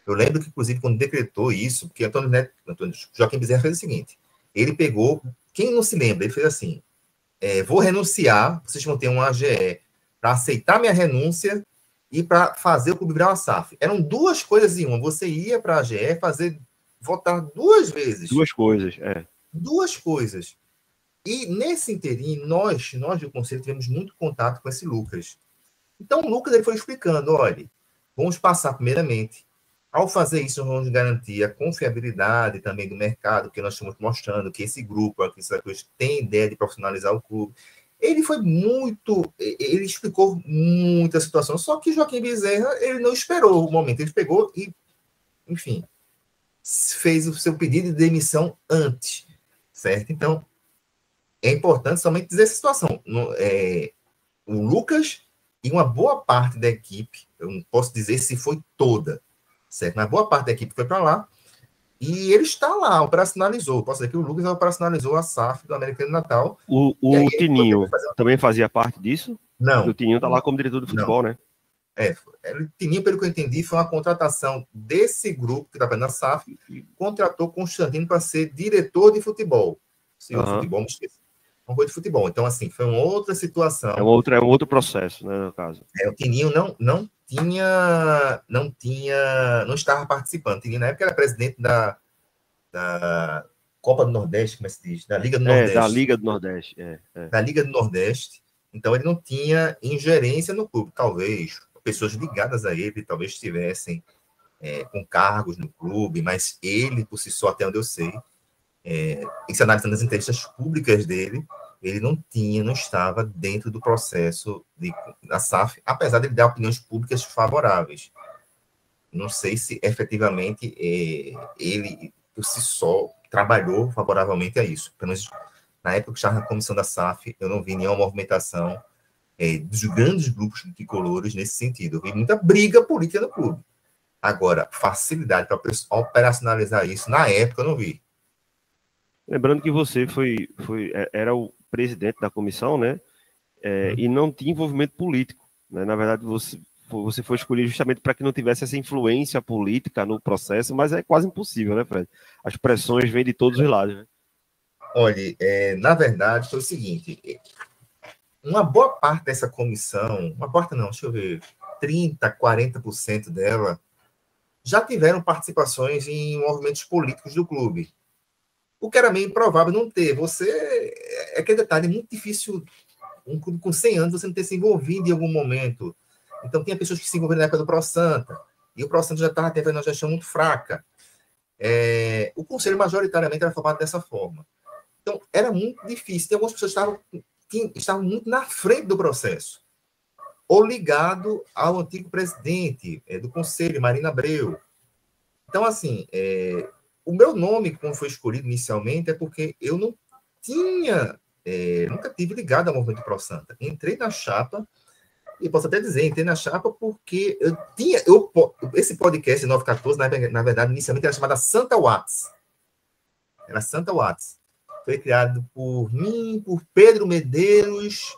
Eu lembro que, inclusive, quando decretou isso, porque Joaquim Bezerra fez o seguinte, ele pegou, quem não se lembra, ele fez assim, vou renunciar, vocês vão ter um AGE para aceitar minha renúncia e para fazer o clube virar uma SAF. Eram 2 coisas em uma, você ia para a AGE votar 2 vezes. 2 coisas, 2 coisas. E nesse inteirinho, nós do Conselho tivemos muito contato com esse Lucas. Então, o Lucas ele foi explicando, olha, vamos passar primeiramente, ao fazer isso, nós vamos garantir a confiabilidade também do mercado, que nós estamos mostrando que esse grupo aqui tem ideia de profissionalizar o clube. Ele explicou muita situação, só que Joaquim Bezerra, ele não esperou o momento, ele pegou e, enfim, fez o seu pedido de demissão antes, certo? Então, é importante somente dizer essa situação. O Lucas e uma boa parte da equipe, eu não posso dizer se foi toda, certo? Mas boa parte da equipe foi para lá e ele está lá, operacionalizou. Posso dizer que o Lucas operacionalizou a SAF do América de Natal. O Tininho também fazia parte disso? Não. O Tininho está lá como diretor de futebol, né? Tininho, pelo que eu entendi, foi uma contratação desse grupo que estava na SAF, contratou Constantino para ser diretor de futebol. Se o futebol, me esqueci. Uma coisa de futebol. Então, assim, foi uma outra situação. É um outro processo, né, no caso. O Tininho não estava participando. O Tininho, na época, era presidente da Copa do Nordeste, como é que se diz? Da Liga do Nordeste. Da Liga do Nordeste. Da Liga do Nordeste. Então, ele não tinha ingerência no clube. Talvez pessoas ligadas a ele, talvez estivessem com cargos no clube, mas ele, por si só, até onde eu sei, se analisando as entrevistas públicas dele, ele não estava dentro do processo da SAF, apesar de ele dar opiniões públicas favoráveis. Não sei se efetivamente ele, por si só, trabalhou favoravelmente a isso. Pelo menos na época que estava na comissão da SAF, eu não vi nenhuma movimentação dos grandes grupos tricolores nesse sentido. Eu vi muita briga política no clube. Agora, facilidade para operacionalizar isso, na época, eu não vi. Lembrando que você era o presidente da comissão, né? E não tinha envolvimento político, né? Na verdade, você foi escolhido justamente para que não tivesse essa influência política no processo, mas é quase impossível, né, Fred? As pressões vêm de todos os lados, né? Olha, na verdade, foi o seguinte: uma boa parte dessa comissão, deixa eu ver, 30%, 40% dela, já tiveram participações em movimentos políticos do clube. O que era meio improvável não ter. É aquele detalhe, é muito difícil, um clube com 100 anos, você não ter se envolvido em algum momento. Então, tinha pessoas que se envolveram na época do Pro Santa, e o Pro Santa já estava tendo uma gestão muito fraca. O conselho, majoritariamente, era formado dessa forma. Então, era muito difícil. Tem algumas pessoas que estavam muito na frente do processo, ou ligado ao antigo presidente do conselho, Marina Abreu. Então, assim, o meu nome, como foi escolhido inicialmente, é porque eu não tinha, nunca tive ligado ao movimento Pro Santa. Entrei na chapa, e posso até dizer, entrei na chapa porque esse podcast 914, na verdade, inicialmente era chamada Santa Watts. Era Santa Watts. Foi criado por mim, por Pedro Medeiros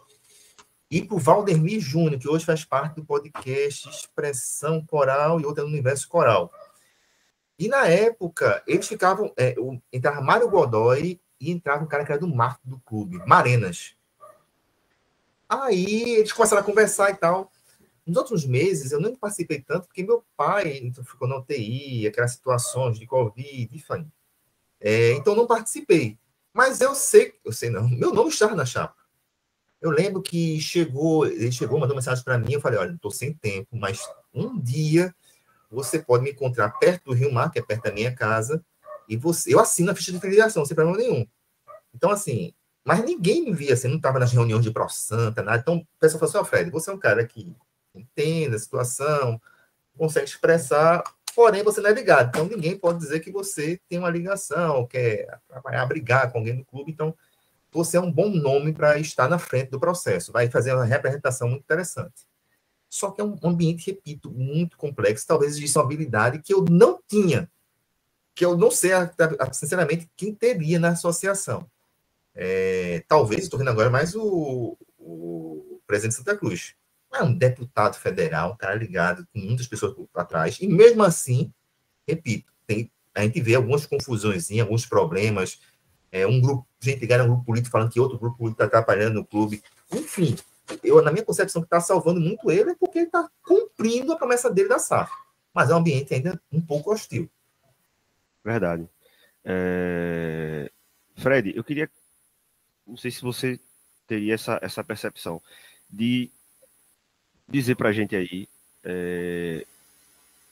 e por Valdemir Júnior, que hoje faz parte do podcast Expressão Coral e outra no Universo Coral. E na época, eles ficavam... entrava Mário Godoy e entrava um cara que era do marketing do clube, Marenas. Aí eles começaram a conversar e tal. Nos outros meses, eu não participei tanto, porque meu pai ficou na UTI, aquelas situações de Covid, enfim. Então, não participei. Mas eu sei não, meu nome estava na chapa. Eu lembro que ele chegou, mandou mensagem para mim, eu falei, olha, estou sem tempo, mas um dia você pode me encontrar perto do Rio Mar, que é perto da minha casa, e eu assino a ficha de filiação, sem problema nenhum. Então, assim, mas ninguém me via, assim, não estava nas reuniões de Pro Santa, nada. Então, o pessoal falou assim, Fred, você é um cara que entende a situação, consegue expressar, porém você não é ligado. Então, ninguém pode dizer que você tem uma ligação, quer trabalhar, brigar com alguém do clube. Então, você é um bom nome para estar na frente do processo. Vai fazer uma representação muito interessante. Só que é um ambiente, repito, muito complexo. Talvez exista uma habilidade que eu não tinha, que eu não sei, sinceramente, quem teria na associação. Talvez, estou vendo agora mais o presidente de Santa Cruz. É um deputado federal, um cara ligado com muitas pessoas atrás. E mesmo assim, repito, a gente vê algumas confusões, alguns problemas. Um grupo, gente ligada a um grupo político falando que outro grupo político está atrapalhando o clube. Enfim, na minha concepção, que está salvando muito ele é porque ele está cumprindo a promessa dele da SAF. Mas é um ambiente ainda um pouco hostil. Verdade. Fred, eu queria... Não sei se você teria essa percepção de dizer para a gente aí,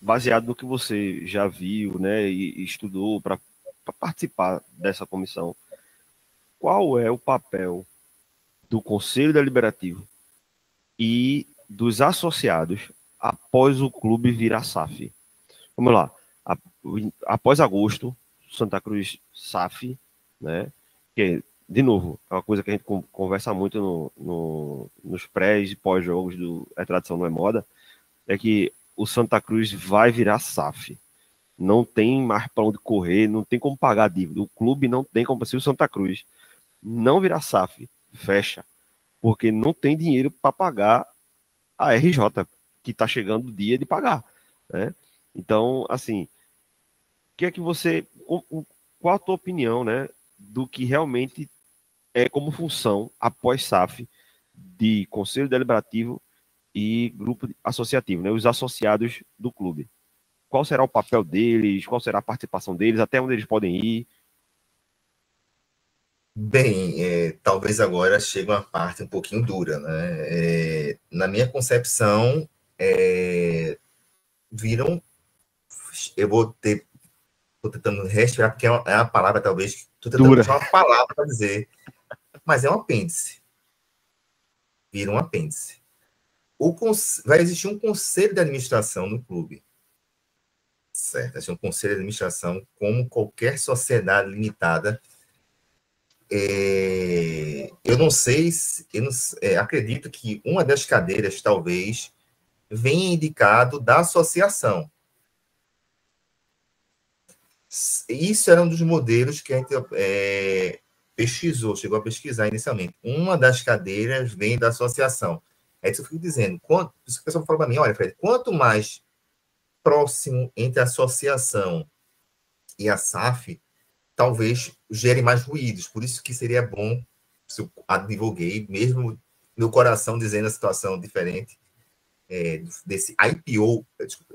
baseado no que você já viu, né, e estudou para participar dessa comissão, qual é o papel do Conselho Deliberativo e dos associados após o clube virar SAF? Vamos lá. Após agosto, Santa Cruz SAF, né? Que, de novo, é uma coisa que a gente conversa muito nos pré e pós-jogos do Tradição Não é Moda, é que o Santa Cruz vai virar SAF. Não tem mais para onde correr, não tem como pagar a dívida. O clube não tem como... Se o Santa Cruz não virar SAF, fecha. Porque não tem dinheiro para pagar a RJ. que está chegando o dia de pagar, né? Então, assim, o que é que você, qual a tua opinião, né, do que realmente é como função após SAF de Conselho Deliberativo e grupo associativo, né, os associados do clube? Qual será o papel deles? Qual será a participação deles? Até onde eles podem ir? Bem, talvez agora chegue uma parte um pouquinho dura, né? Na minha concepção, viram. Eu estou tentando respirar, porque é uma palavra, talvez, estou tentando achar uma palavra para dizer, mas é um apêndice. Vira um apêndice. Vai existir um conselho de administração no clube. Certo? Vai existir um conselho de administração, como qualquer sociedade limitada. Eu não sei, acredito que uma das cadeiras, talvez, venha indicado da associação. Isso era um dos modelos que a gente pesquisou, chegou a pesquisar inicialmente. Uma das cadeiras vem da associação. É isso que eu fico dizendo. Isso que o pessoal fala para mim, olha, Fred, quanto mais próximo entre a associação e a SAF, talvez gere mais ruídos. Por isso que seria bom, se eu advoguei, mesmo meu coração dizendo a situação diferente, desse IPO,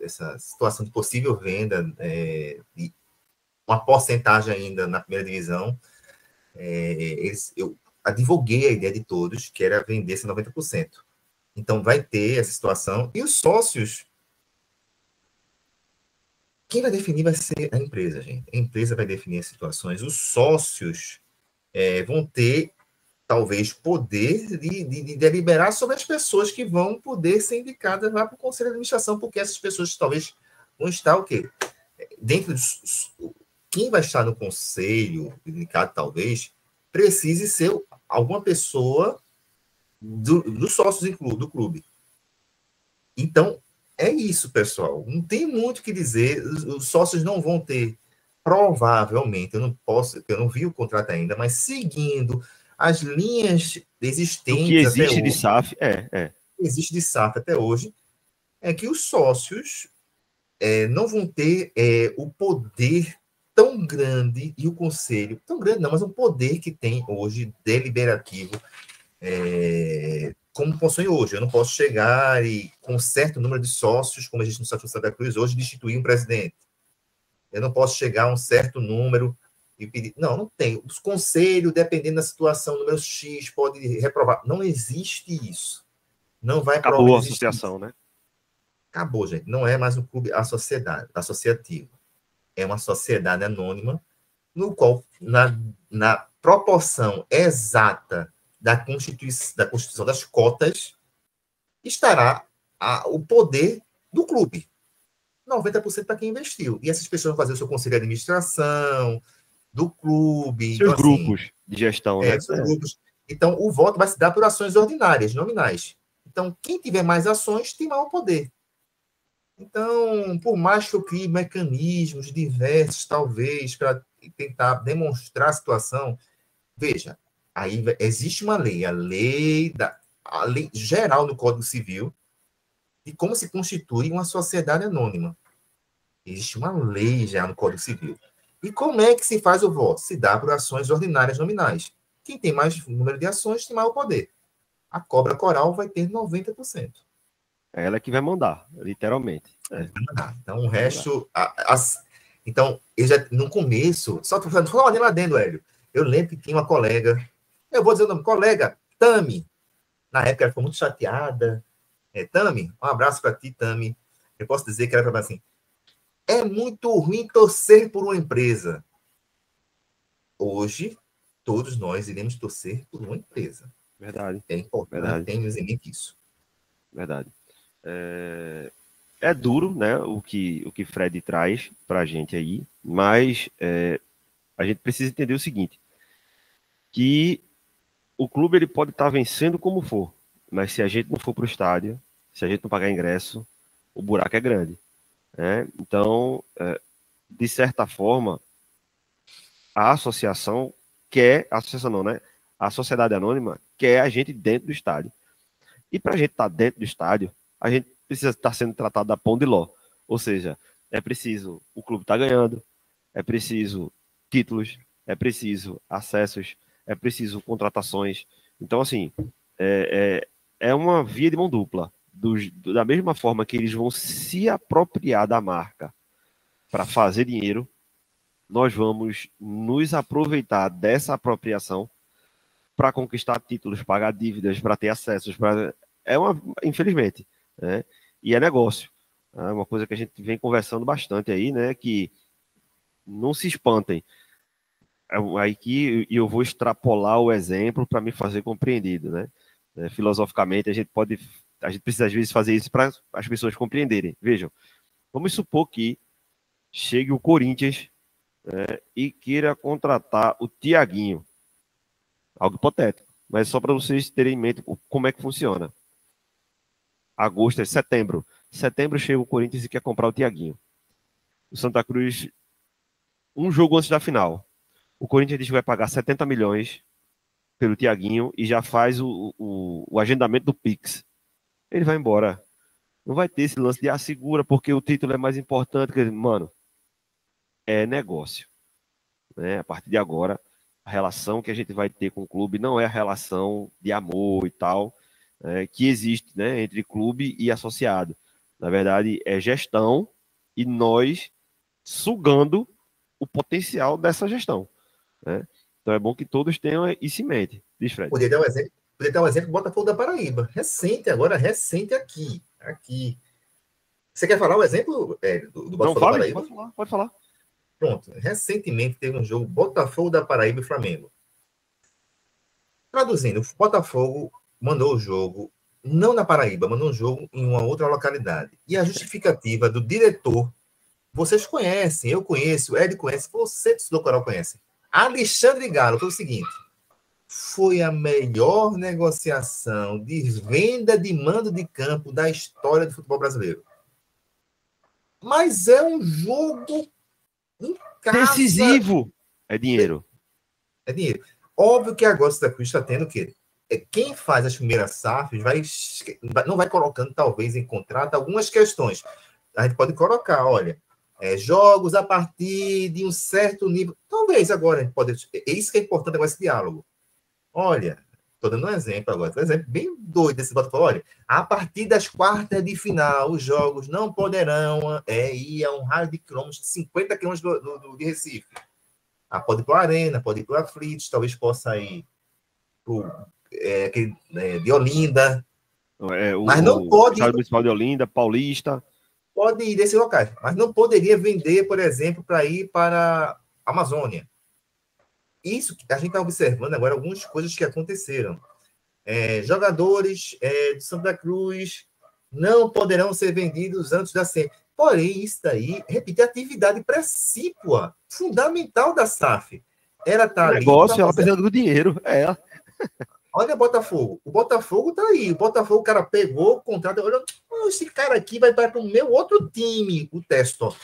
essa situação de possível venda, de uma porcentagem ainda na primeira divisão, eu advoguei a ideia de todos, que era vender esse 90%. Então, vai ter essa situação. E os sócios, quem vai definir vai ser a empresa, gente. A empresa vai definir as situações. Os sócios vão ter, talvez, poder de deliberar sobre as pessoas que vão poder ser indicadas lá para o Conselho de Administração, porque essas pessoas talvez vão estar o quê? Dentro dos... Quem vai estar no conselho indicado, talvez, precise ser alguma pessoa dos sócios do clube. Então, é isso, pessoal. Não tem muito o que dizer. Os sócios não vão ter, provavelmente, eu não vi o contrato ainda, mas seguindo as linhas existentes. O que existe de SAF, existe de SAF até hoje, é que os sócios não vão ter o poder tão grande, e o conselho, tão grande não, mas um poder que tem hoje, deliberativo, como possui hoje. Eu não posso chegar e, com um certo número de sócios, como existe no Estatuto de Santa Cruz hoje, destituir um presidente. Eu não posso chegar a um certo número e pedir... Não tem. Os conselhos, dependendo da situação, número X, pode reprovar. Não existe isso. Não vai provar. Acabou a associação, né? Acabou, gente. Não é mais um clube associativo. É uma sociedade anônima, no qual, na proporção exata da constituição das cotas, estará o poder do clube. 90% para quem investiu. E essas pessoas vão fazer o seu conselho de administração, do clube. Seus então, grupos assim, de gestão, né? Seus grupos. Então, o voto vai se dar por ações ordinárias, nominais. Então, quem tiver mais ações, tem maior poder. Então, por mais que eu crie mecanismos diversos, talvez, para tentar demonstrar a situação, veja, aí existe uma lei, a lei geral do Código Civil, de como se constitui uma sociedade anônima. Existe uma lei já no Código Civil. E como é que se faz o voto? Se dá por ações ordinárias nominais. Quem tem mais número de ações tem maior poder. A cobra coral vai ter 90%. É ela que vai mandar, literalmente. Então, o resto... Então, eu já, no começo... Só falando lá dentro, Hélio. Eu lembro que tinha uma colega... Eu vou dizer o nome. Colega, Tami. Na época, ela ficou muito chateada. Tami, um abraço para ti, Tami. Eu posso dizer que ela falava assim... É muito ruim torcer por uma empresa. Hoje, todos nós iremos torcer por uma empresa. Verdade. É importante termos em mente isso. Verdade. É duro, né, o que Fred traz para a gente aí, mas a gente precisa entender o seguinte, que o clube ele pode estar vencendo como for, mas se a gente não for para o estádio, se a gente não pagar ingresso, o buraco é grande. Né? Então, de certa forma, a associação a associação não, né? A sociedade anônima quer a gente dentro do estádio. E para a gente estar dentro do estádio, a gente precisa estar sendo tratado da pão de ló. Ou seja, é preciso o clube estar ganhando, é preciso títulos, é preciso acessos, é preciso contratações. Então, assim, é uma via de mão dupla. Da mesma forma que eles vão se apropriar da marca para fazer dinheiro, nós vamos nos aproveitar dessa apropriação para conquistar títulos, pagar dívidas, para ter acessos. Infelizmente, né? E é negócio. É uma coisa que a gente vem conversando bastante aí, né? Que não se espantem. Aí que eu vou extrapolar o exemplo para me fazer compreendido, né? Filosoficamente, a gente precisa às vezes fazer isso para as pessoas compreenderem. Vejam, vamos supor que chegue o Corinthians, né, e queira contratar o Thiaguinho. Algo hipotético, mas só para vocês terem em mente como é que funciona. Setembro. Setembro chega o Corinthians e quer comprar o Thiaguinho. O Santa Cruz, um jogo antes da final, o Corinthians diz que vai pagar 70 milhões pelo Thiaguinho e já faz o agendamento do Pix. Ele vai embora. Não vai ter esse lance de segura porque o título é mais importante. Mano, é negócio. Né? A partir de agora, a relação que a gente vai ter com o clube não é a relação de amor e tal, que existe, né, entre clube e associado. Na verdade, é gestão e nós sugando o potencial dessa gestão. Né? Então é bom que todos tenham isso em mente. Diz, Fred. Poderia dar um exemplo do Botafogo da Paraíba. Recente aqui. Você quer falar o exemplo do Botafogo da Paraíba? Pode falar. Pronto. Recentemente teve um jogo Botafogo da Paraíba e Flamengo. Traduzindo, o Botafogo mandou o jogo, não na Paraíba, mandou um jogo em uma outra localidade. E a justificativa do diretor, vocês conhecem, eu conheço, o Ed conhece, você, do Coral, conhece. Alexandre Galo, foi o seguinte: foi a melhor negociação de venda de mando de campo da história do futebol brasileiro. Mas é um jogo em casa. Decisivo. É dinheiro. É dinheiro. Óbvio que agora o Santa Cruz está tendo o quê? Quem faz as primeiras SAFs não vai colocando, talvez, em contrato algumas questões. A gente pode colocar, olha, jogos a partir de um certo nível. Talvez agora a gente pode. É isso que é importante agora, esse diálogo. Olha, estou dando um exemplo agora, um exemplo bem doido desse Botafogo. Olha, a partir das quartas de final, os jogos não poderão ir a um raio de quilômetros, de 50 quilômetros de Recife. Pode ir para a Arena, pode ir para o Aflitos, talvez possa ir de Olinda. Mas não pode. Estado Municipal de Olinda, Paulista. Pode ir desses locais, mas não poderia vender, por exemplo, para ir para a Amazônia. Isso que a gente está observando agora, algumas coisas que aconteceram. Jogadores do Santa Cruz não poderão ser vendidos antes da SEM. Porém, isso daí, repite, a atividade precípua, fundamental da SAF. Ela está ali. Negócio, ela precisa do dinheiro. Olha o Botafogo. O Botafogo está aí. O Botafogo, o cara pegou o contrato. Olha, esse cara aqui vai para o meu outro time, o Testo.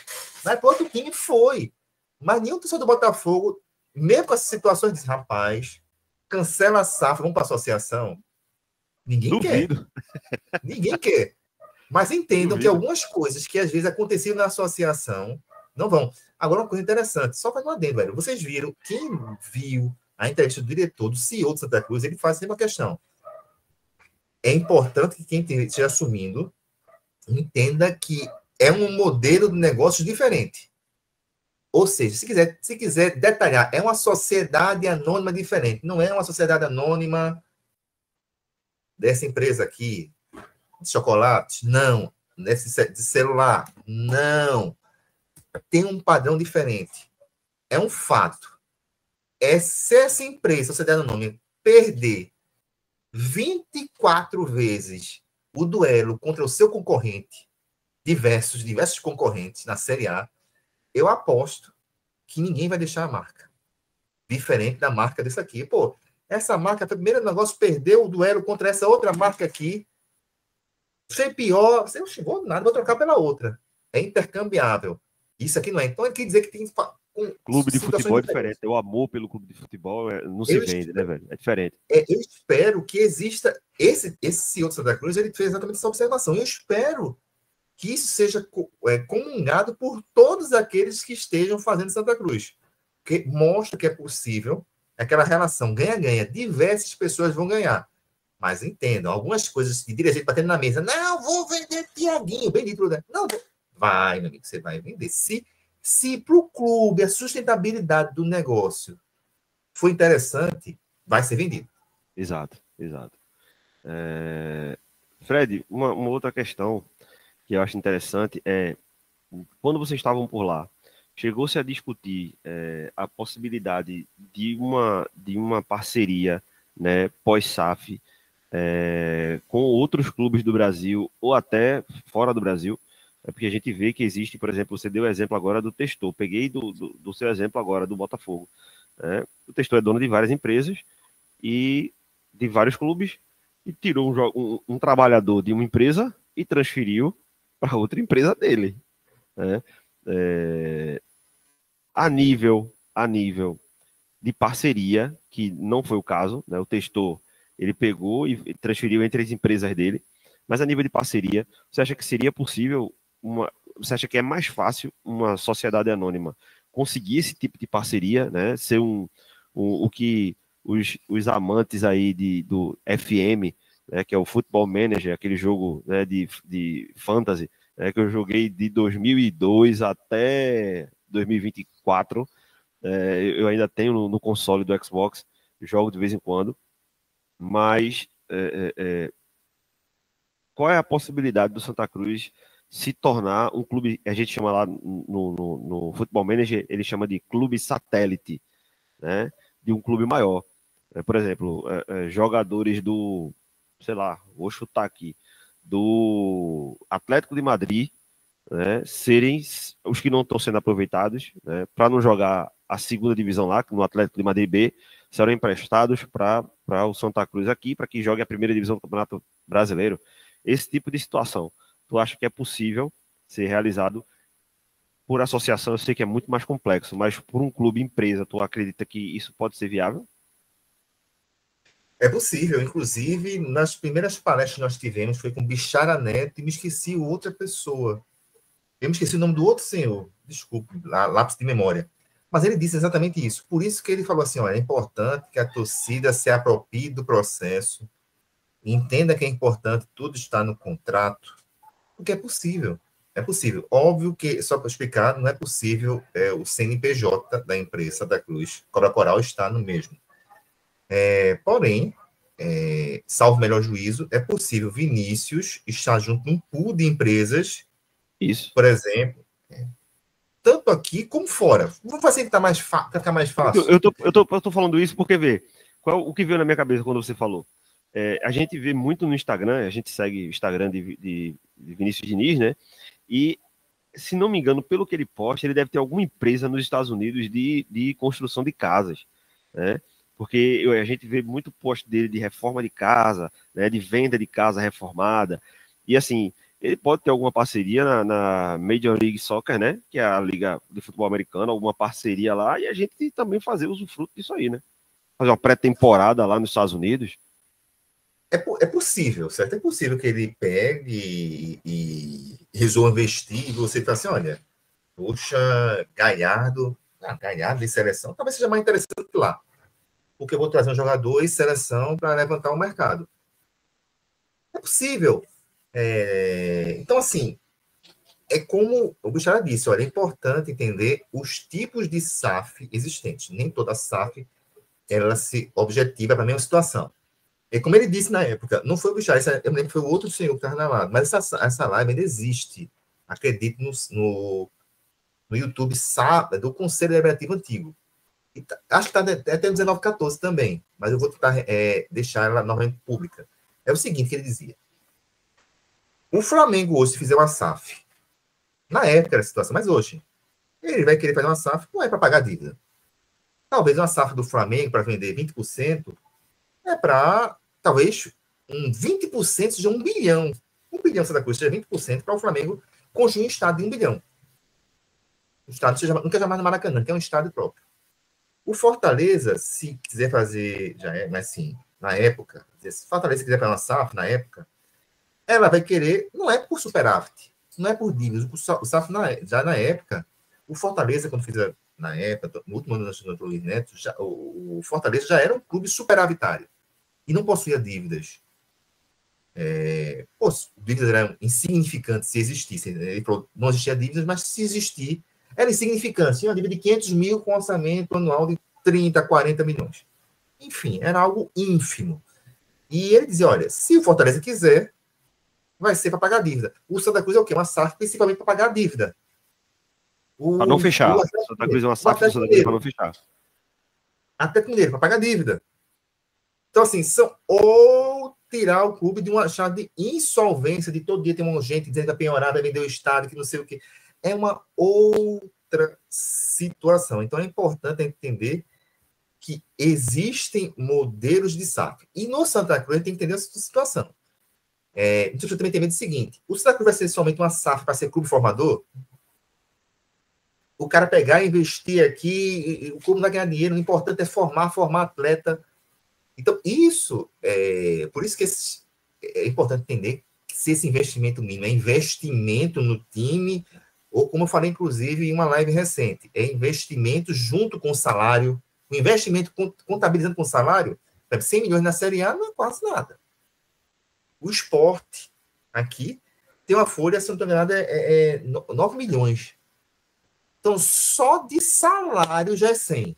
Vai para outro time, foi. Mas nenhum torcedor do Botafogo, mesmo com essas situações, diz: rapaz, cancela a SAF, vamos para a associação. Ninguém quer. Ninguém quer. Mas entendam que algumas coisas que às vezes aconteciam na associação não vão. Agora, uma coisa interessante, só faz um adendo, velho. Vocês viram, quem viu a entrevista do diretor, do CEO de Santa Cruz, ele faz sempre uma questão. É importante que quem esteja assumindo entenda que é um modelo de negócio diferente. Ou seja, se quiser detalhar, é uma sociedade anônima diferente. Não é uma sociedade anônima dessa empresa aqui, de chocolate, não. De celular, não. Tem um padrão diferente. É um fato. Se essa empresa, sociedade anônima, perder 24 vezes o duelo contra o seu concorrente, diversos concorrentes na Série A, eu aposto que ninguém vai deixar a marca. Diferente da marca desse aqui. Pô, essa marca, primeiro negócio, perdeu o duelo contra essa outra marca aqui. Foi pior. Você não chegou nada, vou trocar pela outra. É intercambiável. Isso aqui não é. Então, ele quer dizer que tem que Clube de situações futebol é diferentes. diferente. O amor pelo clube de futebol não se vende, né, velho? É diferente. Eu espero que exista... Esse CEO de Santa Cruz, ele fez exatamente essa observação. Eu espero que isso seja comungado por todos aqueles que estejam fazendo Santa Cruz. Que mostra que é possível aquela relação ganha-ganha. Diversas pessoas vão ganhar. Mas entendam, algumas coisas de dirigente batendo na mesa. Não, vou vender Tiaguinho, bendito, né? Não, vai, meu amigo, você vai vender. Se para o clube a sustentabilidade do negócio for interessante, vai ser vendido. Exato. Fred, uma outra questão que eu acho interessante é, quando vocês estavam por lá, chegou-se a discutir a possibilidade de uma parceria, né, pós-SAF, com outros clubes do Brasil ou até fora do Brasil, porque a gente vê que existe, por exemplo, você deu o exemplo agora do Testor, peguei do seu exemplo agora do Botafogo. O Testor é dono de várias empresas e de vários clubes e tirou um trabalhador de uma empresa e transferiu para outra empresa dele. Né? A nível de parceria, que não foi o caso, né? O Testor, ele pegou e transferiu entre as empresas dele, mas a nível de parceria, você acha que seria possível, você acha que é mais fácil uma sociedade anônima conseguir esse tipo de parceria, né? Ser o que os amantes aí do FM, né, que é o Football Manager, aquele jogo, né, de fantasy, né, que eu joguei de 2002 até 2024, eu ainda tenho no console do Xbox, jogo de vez em quando, mas qual é a possibilidade do Santa Cruz se tornar um clube, a gente chama lá no Football Manager, ele chama de clube satélite, né, de um clube maior. Por exemplo, jogadores do, sei lá, vou chutar aqui, do Atlético de Madrid, né, serem os que não estão sendo aproveitados, né, para não jogar a segunda divisão lá, no Atlético de Madrid B, serão emprestados para o Santa Cruz aqui, para que jogue a primeira divisão do Campeonato Brasileiro. Esse tipo de situação, tu acha que é possível ser realizado por associação? Eu sei que é muito mais complexo, mas por um clube empresa, tu acredita que isso pode ser viável? É possível, inclusive, nas primeiras palestras que nós tivemos, foi com Bichara Neto e me esqueci outra pessoa. Eu me esqueci o nome do outro senhor, desculpe, lápis de memória. Mas ele disse exatamente isso. Por isso que ele falou assim, olha, é importante que a torcida se aproprie do processo, entenda que é importante, tudo está no contrato, porque é possível. É possível. Óbvio que, só para explicar, não é possível o CNPJ da empresa Santa Cruz, Cobra Coral, está no mesmo. Porém, salvo melhor juízo, é possível Vinícius estar junto num pool de empresas, isso, por exemplo, tanto aqui como fora. Vamos fazer que ficar mais fácil. Eu tô falando isso porque, vê, o que veio na minha cabeça quando você falou? A gente vê muito no Instagram, a gente segue o Instagram de Vinícius Diniz, né? E, se não me engano, pelo que ele posta, ele deve ter alguma empresa nos Estados Unidos de construção de casas, né? Porque a gente vê muito post dele de reforma de casa, né, de venda de casa reformada, e assim, ele pode ter alguma parceria na Major League Soccer, né, que é a liga de futebol americano, alguma parceria lá, e a gente também fazer usufruto disso aí, né? Fazer uma pré-temporada lá nos Estados Unidos. É possível, certo? É possível que ele pegue e resolva investir, e você fala assim, olha, poxa, Galhardo de seleção, talvez seja mais interessante que lá, porque eu vou trazer um jogador e seleção para levantar o mercado. É possível. Então, assim, é como o Bichara disse, olha, é importante entender os tipos de SAF existentes. Nem toda SAF ela se objetiva para a mesma situação. E como ele disse na época, não foi o Bichara, eu me lembro que foi o outro senhor que estava na live, mas essa live ainda existe. Acredito no YouTube do Conselho Deliberativo Antigo. Acho que está até no 1914 também, mas eu vou tentar deixar ela novamente pública. É o seguinte que ele dizia. O Flamengo hoje, se fizer uma SAF, na época era a situação, mas hoje, ele vai querer fazer uma SAF, não é para pagar dívida. Talvez uma SAF do Flamengo para vender 20% é para, talvez, 20% seja 1 bilhão. 1 bilhão Santa Cruz seja 20% para o Flamengo construir um estado de 1 bilhão. O estádio nunca jamais no Maracanã, que é um estádio próprio. O Fortaleza, se quiser fazer, já é, mas sim, na época, se o Fortaleza quiser fazer uma SAF, na época, ela vai querer, não é por superávit, não é por dívidas, o SAF já na época, o Fortaleza, quando fez na época, no último ano do Luiz Neto, o Fortaleza já era um clube superavitário e não possuía dívidas. Dívidas eram insignificantes se existissem. Ele falou, não existia dívidas, mas se existir, era insignificante. Tinha uma dívida de 500 mil com orçamento anual de 30, 40 milhões. Enfim, era algo ínfimo. E ele dizia, olha, se o Fortaleza quiser, vai ser para pagar a dívida. O Santa Cruz é o quê? Uma SAF principalmente para pagar a dívida. Para não fechar. O Santa Cruz é uma SAF do Santa Cruz para não fechar. Atlético Mineiro, para pagar a dívida. Então, assim, ou tirar o clube de uma chave de insolvência, de todo dia tem uma gente dizendo que a penhorada vendeu o estádio, que não sei o quê. É uma outra situação. Então, é importante entender que existem modelos de SAF. E no Santa Cruz, a gente tem que entender essa situação. Então, eu também tenho medo do seguinte, o Santa Cruz vai ser somente uma SAF para ser clube formador? O cara pegar e investir aqui, o clube não vai ganhar dinheiro, o importante é formar atleta. Então, por isso que é importante entender que se esse investimento mínimo é investimento no time, ou como eu falei, inclusive, em uma live recente, é investimento junto com o salário, o investimento contabilizando com o salário, 100 milhões na Série A não é quase nada. O Sport, aqui, tem uma folha, se não estou enganado, 9 milhões. Então, só de salário já é 100.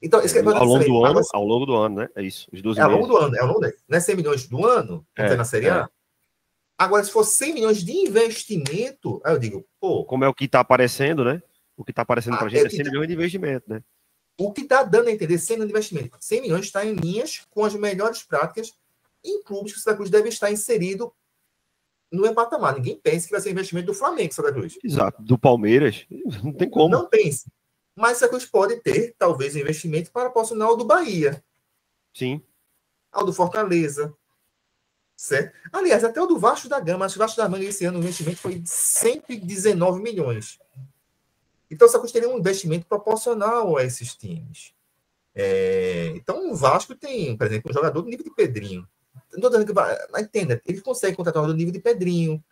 Então, ao longo do ano, né? É isso. Os 12 ao longo do ano. Não é 100 milhões do ano, na Série A? Agora, se for 100 milhões de investimento, aí eu digo, pô... Como é o que está aparecendo, né? O que está aparecendo para a gente é 100 milhões de investimento, né? O que está dando a entender 100 milhões de investimento? 100 milhões está em linhas com as melhores práticas em clubes que o Santa Cruz deve estar inserido no mesmo patamar. Ninguém pense que vai ser investimento do Flamengo, Santa Cruz. Exato. Do Palmeiras, não tem como. Não pense. Mas Santa Cruz pode ter, talvez, um investimento para proporcionar o do Bahia. Sim. Ao do Fortaleza. Certo? Aliás, até o do Vasco da Gama. Acho que o Vasco da Gama esse ano o investimento foi de 119 milhões. Então, o Santa Cruz teria um investimento proporcional a esses times. Então, o Vasco tem, por exemplo, um jogador do nível de Pedrinho. Não estou dizendo que entenda, ele consegue contratar um jogador do nível de Pedrinho.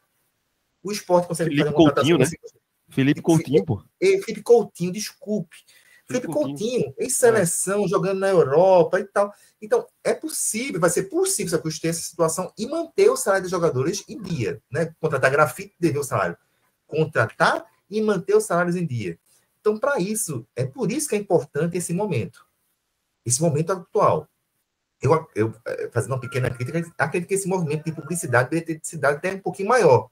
O Sport consegue Felipe fazer uma contratação. Coutinho, né? Felipe Coutinho, pô. Felipe Coutinho, desculpe. Felipe Coutinho, em seleção, jogando na Europa e tal. Então, vai ser possível Santa Cruz ter essa situação e manter o salário dos jogadores em dia. Né? Contratar grafite, dever o salário. Contratar e manter os salários em dia. Então, para isso, é por isso que é importante esse momento. Esse momento atual. Eu fazendo uma pequena crítica, acredito que esse movimento de publicidade deveria ter sido até um pouquinho maior.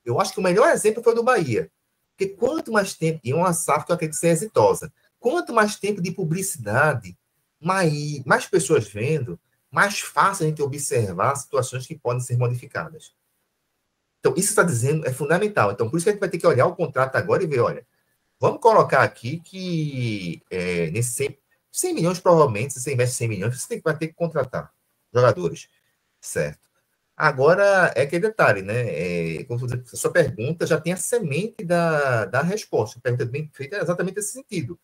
Eu acho que o melhor exemplo foi o do Bahia. Porque quanto mais tempo, e uma SAF que eu acredito ser exitosa, quanto mais tempo de publicidade, mais pessoas vendo, mais fácil a gente observar situações que podem ser modificadas. Então, isso está dizendo, é fundamental. Então, por isso que a gente vai ter que olhar o contrato agora e ver, olha, vamos colocar aqui que nesse 100 milhões, provavelmente, se você investe 100 milhões, você vai ter que contratar jogadores, certo? Agora, é aquele detalhe, né? Como a sua pergunta já tem a semente da resposta. A pergunta bem feita é exatamente nesse sentido.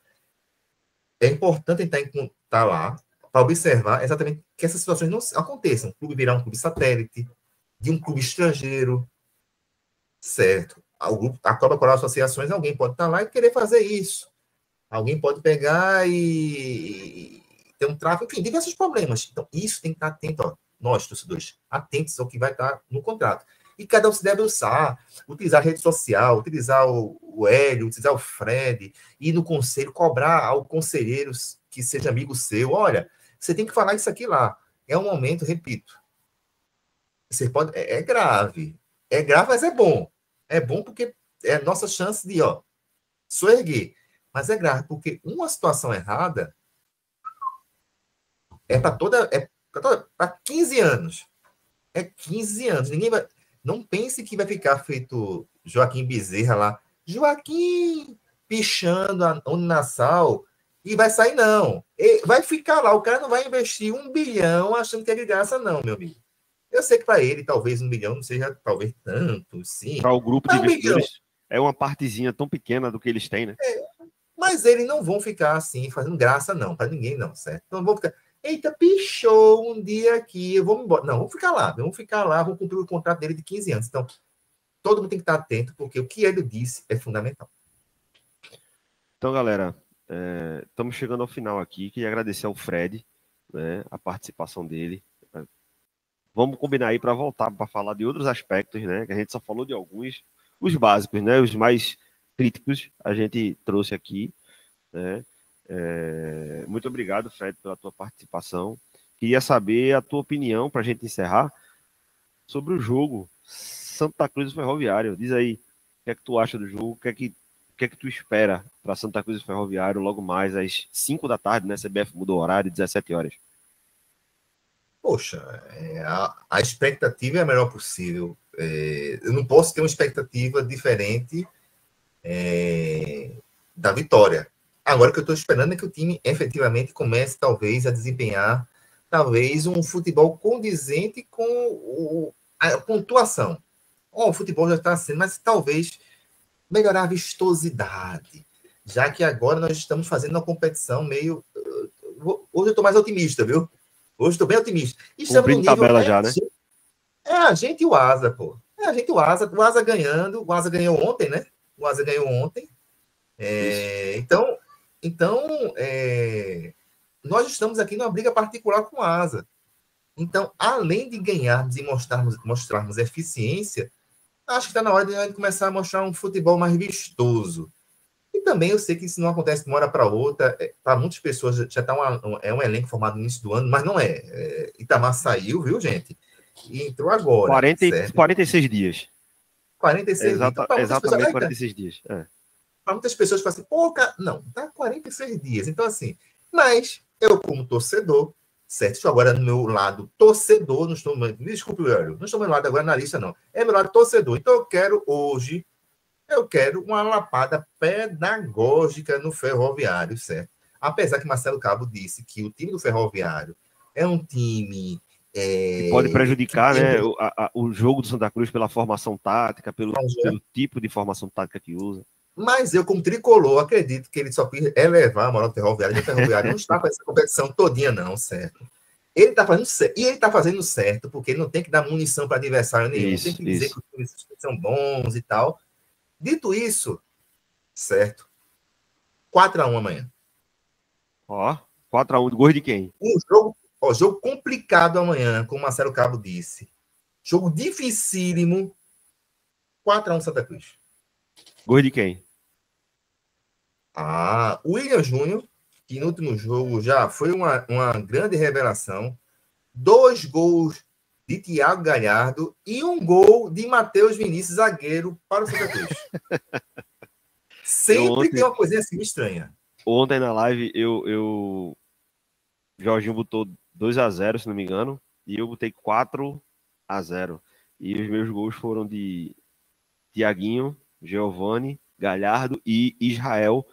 É importante estar lá para observar exatamente que essas situações não aconteçam. O clube virar um clube satélite, de um clube estrangeiro, certo? A Copa Coral Associações, alguém pode estar lá e querer fazer isso. Alguém pode pegar e ter um tráfico, enfim, diversos problemas. Então, isso tem que estar atento, ó. Nós, torcedores, atentos ao que vai estar no contrato. E cada um se deve utilizar a rede social, utilizar o Hélio, utilizar o Fred, ir no conselho, cobrar ao conselheiro que seja amigo seu. Olha, você tem que falar isso aqui lá. É um momento, repito. Você pode. É grave. É grave, mas é bom. É bom porque é a nossa chance de, soerguer. Mas é grave, porque uma situação errada é para 15 anos. É 15 anos. Ninguém vai. Não pense que vai ficar feito Joaquim Bezerra lá. Joaquim pichando a Uninasal e vai sair, não. Vai ficar lá. O cara não vai investir 1 bilhão achando que é de graça, não, meu amigo. Eu sei que para ele, talvez 1 bilhão não seja, talvez, tanto, sim. Para o grupo de investidores. é uma partezinha tão pequena do que eles têm, né? Mas eles não vão ficar assim, fazendo graça, não, para ninguém, não, certo? Não vão ficar, eita, pichou um dia aqui, eu vou me embora. Não, vamos ficar lá, vamos cumprir o contrato dele de 15 anos. Então, todo mundo tem que estar atento, porque o que ele disse é fundamental. Então, galera, estamos chegando ao final aqui. Queria agradecer ao Fred, né, a participação dele. Vamos combinar aí para voltar para falar de outros aspectos, né? Que a gente só falou de alguns, os básicos, né? Os mais críticos a gente trouxe aqui, né? Muito obrigado, Fred, pela tua participação. Queria saber a tua opinião para a gente encerrar sobre o jogo Santa Cruz e Ferroviário. Diz aí, o que é que tu acha do jogo? O que é que tu espera para Santa Cruz e Ferroviário logo mais às 5 da tarde, né? A CBF mudou o horário, 17 horas. Poxa, a expectativa é a melhor possível. Eu não posso ter uma expectativa diferente da vitória. Agora, o que eu estou esperando é que o time efetivamente comece, talvez, a desempenhar talvez um futebol condizente com a pontuação. O futebol já está sendo, mas talvez melhorar a vistosidade, já que agora nós estamos fazendo uma competição meio... Hoje eu estou mais otimista, viu? Hoje estou bem otimista. Estamos no nível, tabela já, né? A gente e o Asa, pô. A gente e o Asa ganhando. O Asa ganhou ontem, né? O Asa ganhou ontem. Então, nós estamos aqui numa briga particular com o Asa. Então, além de ganharmos e mostrarmos eficiência, acho que está na hora de a gente começar a mostrar um futebol mais vistoso. E também eu sei que isso não acontece de uma hora para outra. Para muitas pessoas já está um elenco formado no início do ano, mas não é. Itamar saiu, viu, gente? E entrou agora. 46 dias. 46 dias. Então, exatamente 46 dias. Para muitas pessoas falam assim, pô, cara, não, tá 46 dias. Então, assim, mas eu, como torcedor, certo? Estou agora no meu lado torcedor, não estou. Desculpe, não estou no meu lado agora na lista, não. É meu lado torcedor. Então, eu quero uma lapada pedagógica no Ferroviário, certo? Apesar que Marcelo Cabo disse que o time do Ferroviário é um time... que pode prejudicar, né, o jogo do Santa Cruz pela formação tática, pelo tipo de formação tática que usa. Mas eu, como tricolor, acredito que ele só quis elevar a moral do Ferroviário. E o Ferroviário não está fazendo essa competição todinha, não, certo? Ele está fazendo certo. E ele está fazendo certo, porque ele não tem que dar munição para adversário nenhum. Tem que dizer que os times são bons e tal. Dito isso, certo? 4-1 amanhã. 4-1, gol de quem? Jogo complicado amanhã, como o Marcelo Cabo disse. Jogo dificílimo. 4-1 Santa Cruz. Gol de quem? O William Júnior, que no último jogo já foi uma grande revelação. 2 gols de Thiago Galhardo e 1 gol de Matheus Vinícius, zagueiro, para o Santa Cruz. Sempre tem uma coisinha assim estranha. Ontem na live, Jorginho botou 2-0, se não me engano, e eu botei 4-0. E os meus gols foram de Thiaguinho, Giovani, Galhardo e Israel,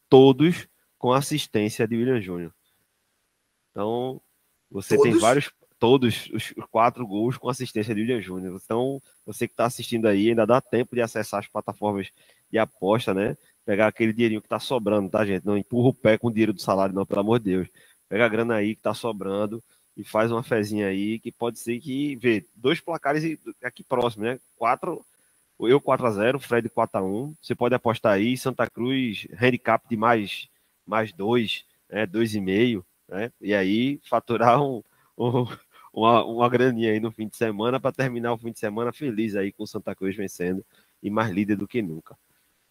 todos com assistência de William Júnior. Então, você tem todos os 4 gols com assistência de William Júnior. Então, você que está assistindo aí, ainda dá tempo de acessar as plataformas de aposta, né? Pegar aquele dinheirinho que está sobrando, tá, gente? Não empurra o pé com o dinheiro do salário, não, pelo amor de Deus. Pega a grana aí que está sobrando e faz uma fezinha aí, que pode ser que, 2 placares aqui próximo, né? 4-0, Fred 4-1. Você pode apostar aí, Santa Cruz, handicap de mais 2, 2,5, né? E aí faturar uma graninha aí no fim de semana para terminar o fim de semana feliz aí com o Santa Cruz vencendo e mais líder do que nunca.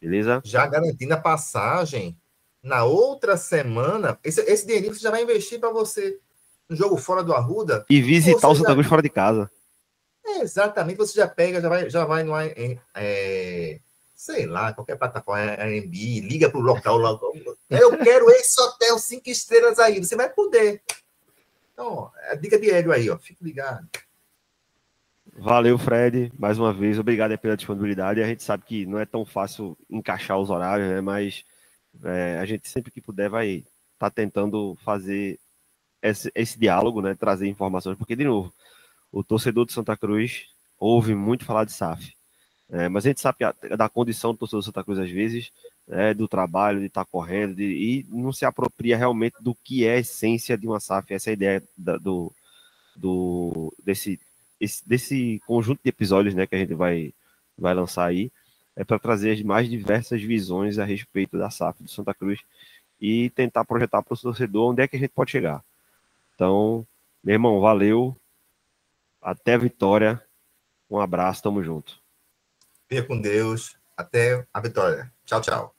Beleza? Já garantindo a passagem na outra semana. Esse dinheirinho você já vai investir para você no jogo fora do Arruda. E visitar o Santa Cruz fora de casa. Exatamente, você já pega, já vai no sei lá, qualquer plataforma, Airbnb, liga para o local lá. Eu quero esse hotel 5 estrelas aí, você vai poder. Então, a dica de Hélio aí, fique ligado. Valeu, Fred, mais uma vez, obrigado pela disponibilidade. A gente sabe que não é tão fácil encaixar os horários, né? Mas a gente sempre que puder vai estar tentando fazer esse diálogo, né? Trazer informações, porque, de novo, o torcedor de Santa Cruz ouve muito falar de SAF. Mas a gente sabe da condição do torcedor do Santa Cruz, às vezes, do trabalho, de estar correndo, e não se apropria realmente do que é a essência de uma SAF. Essa é a ideia desse conjunto de episódios, né, que a gente vai lançar aí, para trazer as mais diversas visões a respeito da SAF do Santa Cruz e tentar projetar para o torcedor onde é que a gente pode chegar. Então, meu irmão, valeu, até a vitória, um abraço, tamo junto. Fica com Deus, até a vitória. Tchau, tchau.